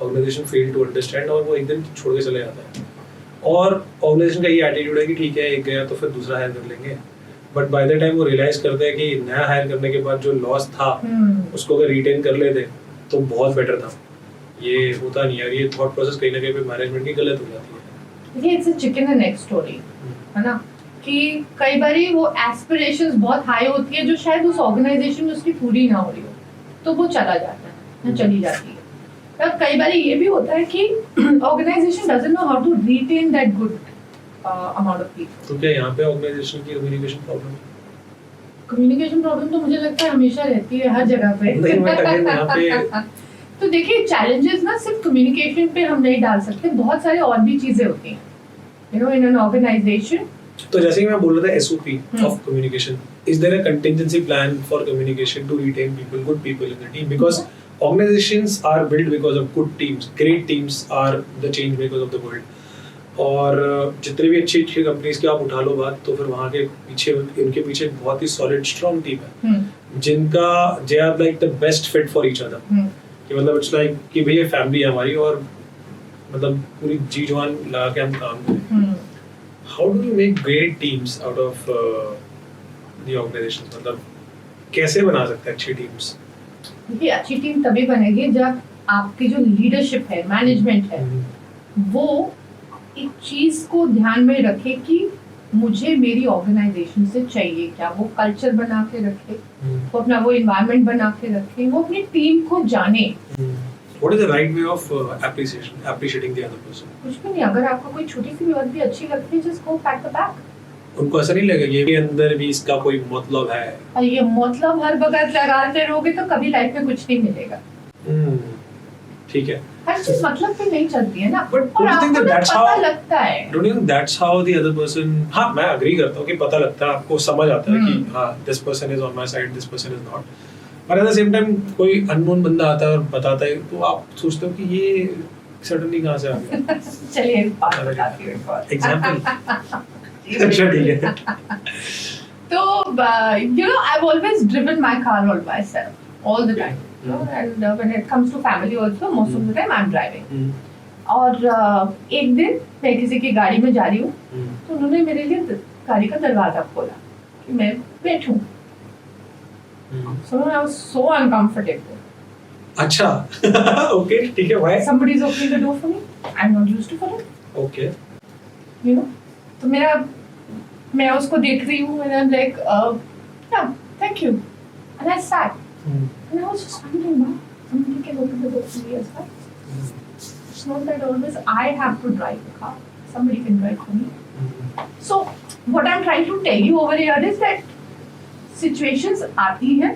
Organisation fail to understand और वो एक दिन छोड़ के चले जाता है, और ऑर्गेनाइजेशन का ये एटीट्यूड है कि ठीक है एक गया तो फिर दूसरा हायर कर लेंगे, बट बाय द टाइम वो रियलाइज करते हैं कि नया हायर करने के बाद जो लॉस था उसको अगर रिटेन कर लेते तो बहुत बेटर था। ये होता नहीं यार, ये थॉट प्रोसेस कहीं ना कहीं पे मैनेजमेंट की गलत हो जाती है। देखिए it's a chicken and egg story, है ना, कि कई बार वो एस्पिरेशंस बहुत हाई होती है जो शायद उस ऑर्गेनाइजेशन में उसकी पूरी ना हो रही हो, तो वो चला जाता है या चली जाती है। पर कई बार ये भी होता है कि organisation doesn't know how to retain that good amount of people. तो क्या यहाँ पे ऑर्गेनाइजेशन की कम्युनिकेशन प्रॉब्लम है? कम्युनिकेशन प्रॉब्लम तो मुझे लगता है हमेशा रहती है हर जगह पे। नहीं, मैं again यहाँ पे तो देखिए चैलेंजेस ना सिर्फ कम्युनिकेशन पे हम नहीं डाल सकते, बहुत सारे और भी चीजें होती हैं, you know, in an organisation. तो जैसे कि मैं बोल रहा था SOP of communication, is there a contingency plan for communication to retain people, good people in the team? Because organizations are built because of good teams. Great teams are the change makers of the world. और जितने भी अच्छी अच्छी companies की आप उठा लो बात, तो फिर वहाँ के पीछे इनके पीछे एक बहुत ही सॉलिड स्ट्रॉन्ग टीम है जिनका they are like the best fit for each other. कि मतलब इट्स लाइक कि भैया फैमिली है हमारी और मतलब पूरी जी जान लगा के हम काम करें। How do you make great teams out of the organisations? मतलब कैसे बना सकते हैं अच्छी टीम्स? देखिए अच्छी टीम तभी बनेगी जब आपकी जो लीडरशिप है, मैनेजमेंट है, वो एक चीज को ध्यान में रखे कि मुझे मेरी ऑर्गेनाइजेशन से चाहिए क्या। वो कल्चर बना के रखे, वो अपना वो एनवायरनमेंट बना के रखे, वो अपनी टीम को जाने। What is the right way of appreciating the other person? कुछ भी नहीं, अगर आपको कोई छोटी सी बात भी अच्छी लगती है, just go pack the bag. उनको ऐसा नहीं लगेगा ये भी अंदर भी इसका कोई मतलब है। और ये मतलब हर वक्त लगाते रहोगे तो कभी लाइफ में कुछ नहीं मिलेगा। ठीक है, हर चीज मतलब पे नहीं चलती है ना। But और don't you think आपको that ना that's पता how- लगता है। Don't you think that's how the other person? हाँ, मैं agree करता हूँ कि पता लगता है, आपको समझ आता है कि हाँ this person is on my side, this person is not. But at the same time कोई unknown बंदा आता है और बताता है तो आप सोचते हो कि ये suddenly कहाँ से आ गया? चलिए एक बात बताती हूँ एक और। Example? अच्छा ठीक है। तो you know I've always driven my car all myself all the time, you know, and when it comes to family also most of the time I'm driving. और एक दिन मैं किसी की गाड़ी में जा रही हूँ तो उन्होंने मेरे लिए गाड़ी का दरवाजा खोला कि मैं बैठूं। So I was so uncomfortable. अच्छा okay ठीक है, why? Somebody is opening the door for me. I'm not used to for it. Okay. You know, तो मैं उसको देख रही हूँ and I'm like, yeah, thank you. And I sat. And I was just wondering, wow, somebody can open the door for me as well. It's not that always I have to drive the car. Somebody can drive for me. So what I'm trying to tell you over here is that situations आती हैं,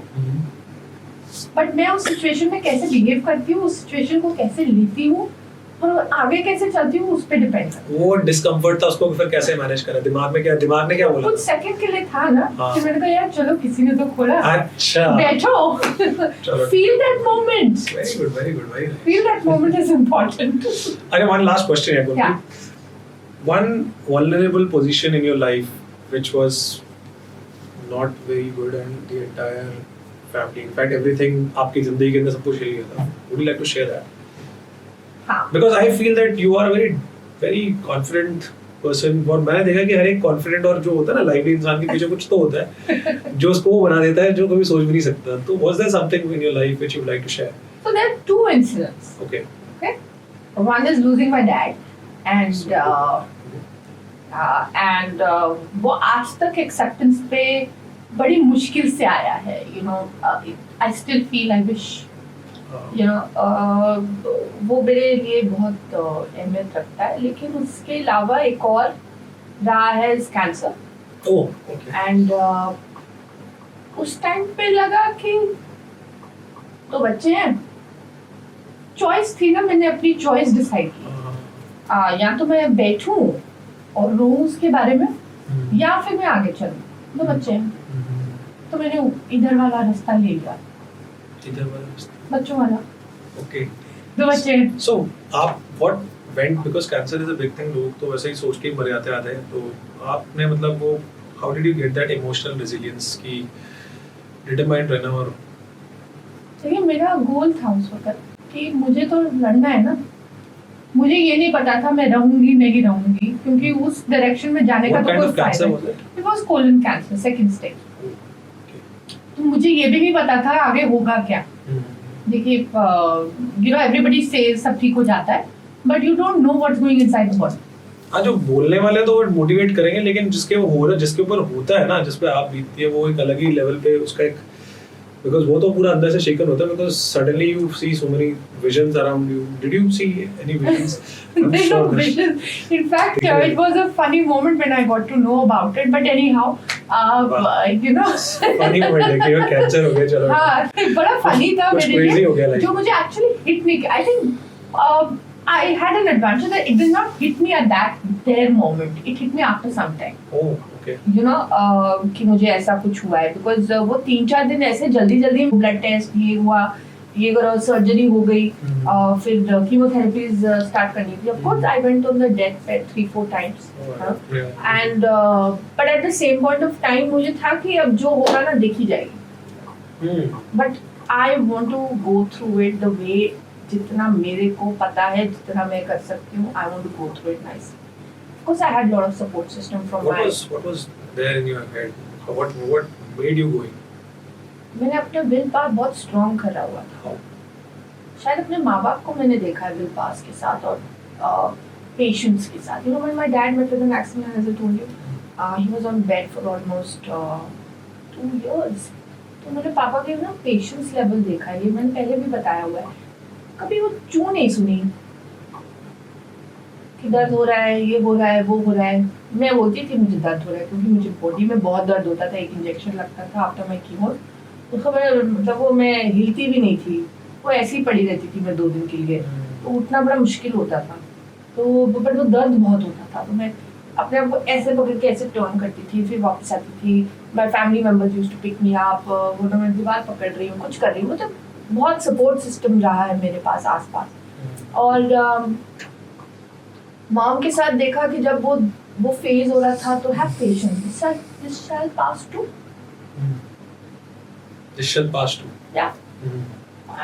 but मैं उस situation में कैसे behave करती हूँ, उस situation को कैसे लेती हूँ और आगे कैसे चलती हूँ उस पे डिपेंड करता है। वो डिस्कम्फर्ट था उसको फिर कैसे मैनेज करा? दिमाग ने क्या बोला? कुछ सेकंड के लिए था ना हाँ। कि मैंने कहा यार चलो किसी ने तो खोला, अच्छा बैठो, चलो। feel that moment. very good very nice. Feel that moment is important. Okay, one last question here, Gurpreet. Yeah. One vulnerable position in your life which was not very good and the entire family, in fact everything आपकी जिंदगी के अंदर सब कुछ हिल गया था. Would you like to share that? हाँ. Because I feel that you are a very confident person. और मैंने देखा कि हर एक confident और जो होता है ना लाइवली इंसान के पीछे कुछ तो होता है जो उसको वो बना देता है जो कभी सोच भी नहीं सकता. तो was there something in your life which you would like to share? So there are two incidents. Okay. Okay. One is losing my dad, and वो आज तक acceptance पे बड़ी मुश्किल से आया है. You know, I still feel I wish. You know, वो मेरे लिए बहुत अहमियत रखता है. लेकिन उसके अलावा एक और रहा है कैंसर. Oh, okay. एंड उस टाइम पे लगा कि तो बच्चे हैं, चॉइस थी ना, मैंने अपनी चॉइस डिसाइड की. या तो मैं बैठूं और रो उसके बारे में या फिर मैं आगे चलूं. दो बच्चे हैं तो मैंने इधर वाला रास्ता ले लिया, इधर वाला रास्ता. बच्चों वाला. Okay. दो बच्चे हैं. So आप what went because cancer is a big thing. लोग तो वैसे ही सोच के ही मर जाते आते हैं. तो आपने मतलब वो how did you get that emotional resilience की determined रहना? और देखिए मेरा गोल था उस वक्त कि मुझे तो लड़ना है ना. मुझे ये नहीं पता था मैं रहूंगी नहीं रहूंगी, क्योंकि उस डायरेक्शन में जाने का what तो kind कोई of cancer फायदा was नहीं. it? It was colon cancer, second stage. तो मुझे ये भी नहीं पता था आगे होगा क्या. देखिए you know everybody says सब ठीक हो जाता है, but you don't know what's going inside the body. हाँ जो बोलने वाले तो वो मोटिवेट करेंगे, लेकिन जिसके वो हो रहा है, जिसके ऊपर होता है ना, जिस पे आप बीतती है, वो एक अलग ही लेवल पे उसका एक, बिकॉज वो तो पूरा अंदर से शेकन होता है, because suddenly you see so many visions around you. Did you see any visions? They know visions. In fact, it was a funny moment when I got to know about it. But anyhow, you know, funny moment है कि cancer हो गया, चलो. हाँ, बड़ा funny था कुछ मेरे crazy हो गया लिए, life. जो मुझे actually hit me. I think I had an advantage that it did not hit me at their moment. It hit me after some time. Oh, okay. You know, कि मुझे ऐसा कुछ हुआ है, because वो 3-4 दिन ऐसे जल्दी ब्लड टेस्ट ये हुआ, ये करो, सर्जरी हो गई, फिर कीमोथेरेपीज स्टार्ट करनी थी. Of course, I went on the death bed 3-4 times. And but at the same point of time मुझे था कि अब जो होगा ना देखी जाएगी. But I want to go through it the way जितना मेरे को पता है, जितना मैं कर सकती हूँ. I want to go through it nicely. Of course, I had a lot of support system from What was there in your head? What made you going? मैंने अपना विल पावर बहुत स्ट्रॉन्ग करा हुआ था. शायद अपने माँ बाप को मैंने देखा है विल पावर के साथ और पेशेंस के साथ. You know, when my dad met with an accident, as I told you, he was on bed for almost 2 years. तो मैंने पापा के ना पेशेंस लेवल देखा है. ये मैंने पहले भी बताया हुआ है. कभी वो चू नहीं सुनी कि दर्द हो रहा है, ये हो रहा है, वो हो रहा है. मैं बोलती थी मुझे दर्द हो रहा है, क्योंकि मुझे बॉडी में बहुत दर्द होता था. एक इंजेक्शन लगता था आफ्टर माई कीमो. उसको मतलब वो मैं हिलती भी नहीं थी, वो ऐसी ही पड़ी रहती थी मैं 2 दिन के लिए. तो उठना बड़ा मुश्किल होता था. तो बट वो दर्द बहुत होता था. तो मैं अपने आप को ऐसे पकड़ के ऐसे टर्न करती थी, फिर वापस आती थी. My family members used to pick me up. वो मैं दीवार पकड़ रही हूँ, कुछ कर रही हूँ. मतलब बहुत सपोर्ट सिस्टम रहा है मेरे पास आसपास. और मॉम के साथ देखा कि जब वो फेज हो रहा था, तो have patience, this shall pass too. This shall pass too. Yeah.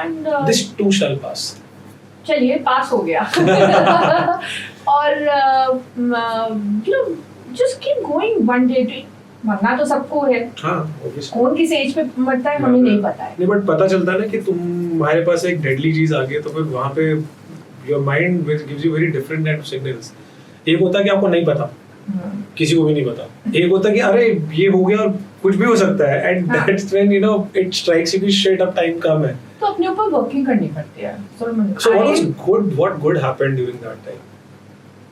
And This too shall pass. चलिए पास हो गया. और you know, just keep going one day. मरना तो सबको है. हाँ, obviously. कौन किस एज पे मरता है हमें नहीं पता है. नहीं, बट पता चलता है ना कि तुम्हारे पास एक डेडली चीज आ गई है, तो फिर वहाँ पे your mind gives you very different kind of signals. एक होता है कि आपको नहीं पता, किसी को भी नहीं पता. एक होता है कि अरे ये हो गया और कुछ भी हो सकता है, and that's when you know it strikes you कि shit अब time कम है. तो अपने ऊपर वर्किंग करनी पड़ती है. So what good happened during that time?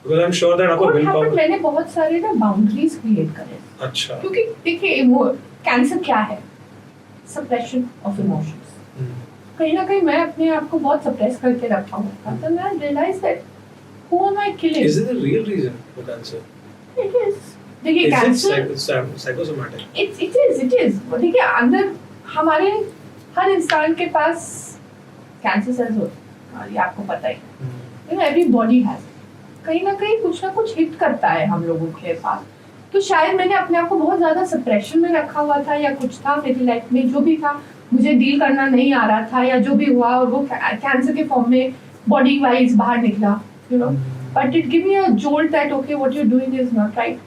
Because I'm sure that आपको will power. मैंने बहुत सारे ना बाउंड्रीज क्रिएट करे. अच्छा. क्योंकि देखिए वो कैंसर क्या है? Suppression of emotions. कहीं ना कहीं मैं अपने आप को बहुत सप्रेस करके रखा हुआ था. तो मैं realise that who am I killing? Is it the real reason for cancer? It is. देखिए कैंसर psychosomatic. It is. देखिए अंदर हमारे हर इंसान के पास कैंसर सेल्स होते हैं, ये आपको पता ही. You know, every body has. कहीं ना कुछ हिट करता है हम लोगों के पास. तो शायद मैंने अपने आप को बहुत ज्यादा सप्रेशन में रखा हुआ था, या कुछ था मेरी लाइफ में जो भी था मुझे डील करना नहीं आ रहा था, या जो भी हुआ, और वो कैंसर के फॉर्म में बॉडी वाइज बाहर निकला. You know, but it gave me a jolt that okay, what you're doing is not right.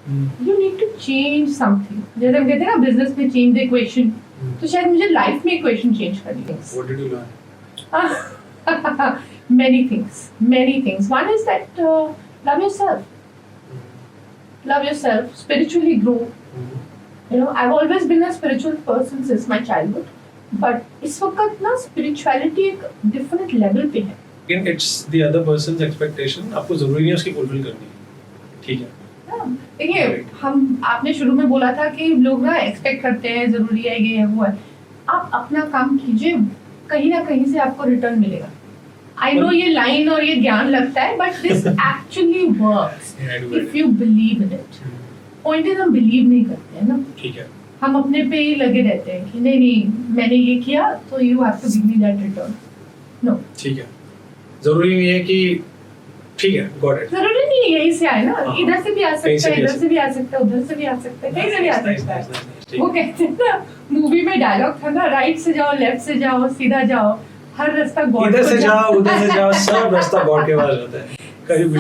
You need to change something. जैसे हम कहते हैं ना बिजनेस में change the equation. तो शायद मुझे लाइफ में इक्वेशन चेंज करनी है. What did you learn? Many things. One is that love yourself, spiritually grow. You know, I've always been a spiritual person since my childhood, but इस वक्त ना spirituality एक different level पे है. Again, it's the other person's expectation. आपको जरूरी नहीं है उसकी फुलफिल करनी. ठीक है. देखिए हम आपने शुरू में बोला था कि लोग ना एक्सपेक्ट करते हैं, जरूरी है ये है वो है. आप अपना काम कीजिए, कहीं ना कहीं से आपको रिटर्न मिलेगा. आई नो ये लाइन और ये ज्ञान लगता है, but this actually works if you believe in it. Point is हम बिलीव नहीं करते हैं ना. ठीक है. हम अपने पे ही लगे रहते हैं कि नहीं मैंने ये किया तो you have to give me that return. No, ठीक है. जरूरी नहीं है कि ठीक है, गॉट इट. जरूरी नहीं है यहीं से आए ना. इधर से भी आ सकता है, इधर से भी आ सकता है, उधर से भी आ सकता है, कहीं से भी आ सकता है. वो कहते हैं ना मूवी में डायलॉग था ना, राइट से जाओ, लेफ्ट से जाओ, सीधा जाओ, हर रास्ता गॉड. इधर से जाओ, उधर से जाओ, सब रास्ता गॉड के पास होता है. कहीं भी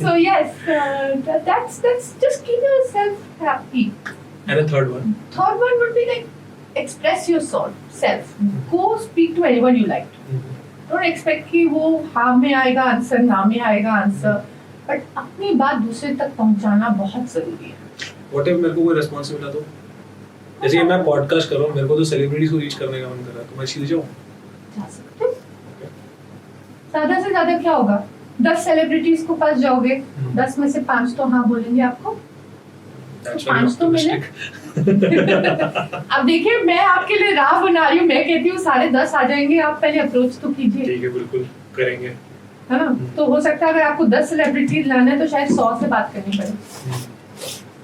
so yes, that's just keep yourself happy. And a third one would be like express yourself. Go speak to anyone you like. Don't expect कि वो हाँ में आएगा आंसर, ना में आएगा आंसर. बट अपनी बात दूसरे तक पहुंचाना बहुत जरूरी है। व्हाट इफ मेरे को कोई रिस्पॉन्स मिला तो, जैसे कि मैं पॉडकास्ट कर रहा हूँ, मेरे को तो सेलिब्रिटीज को रीच करने का मन कर रहा है, तो मैं सीधे जाऊँ? जा सकते हो। ज्यादा से ज्यादा क्या होगा, 10 सेलिब्रिटीज को पास जाओगे, 10 में से 5 तो हाँ बोलेंगे आपको, That's तो very 5 तो मिले। optimistic. अब देखिए मैं आपके लिए राह बना रही हूँ, मैं कहती हूँ 10:30 आ जाएंगे, आप पहले अप्रोच तो कीजिए, ठीक है, बिल्कुल करेंगे। है ना। तो हो सकता है अगर आपको 10 सेलिब्रिटीज लाना है तो शायद 100 से बात करनी पड़े,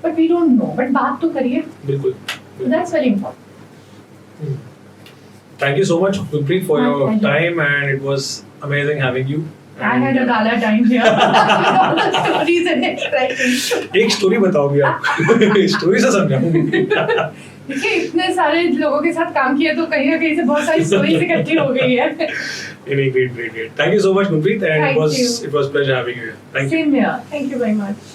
but we don't know, but बात तो करिए, बिल्कुल। That's very important. Thank you so much, Gurpreet, for My your pleasure. time, and it was amazing having you. I had a gala time here. All the stories and expressions. एक story बताओगी आप? Story से समझाऊंगी। देखिए इतने सारे लोगों के साथ काम किया तो कहीं ना कहीं से बहुत सारी स्टोरीज इकट्ठी हो गई है। Great. Thank you so much, Gurpreet, and Thank you. it was pleasure having you here. Thank you. Same here. Thank you very much.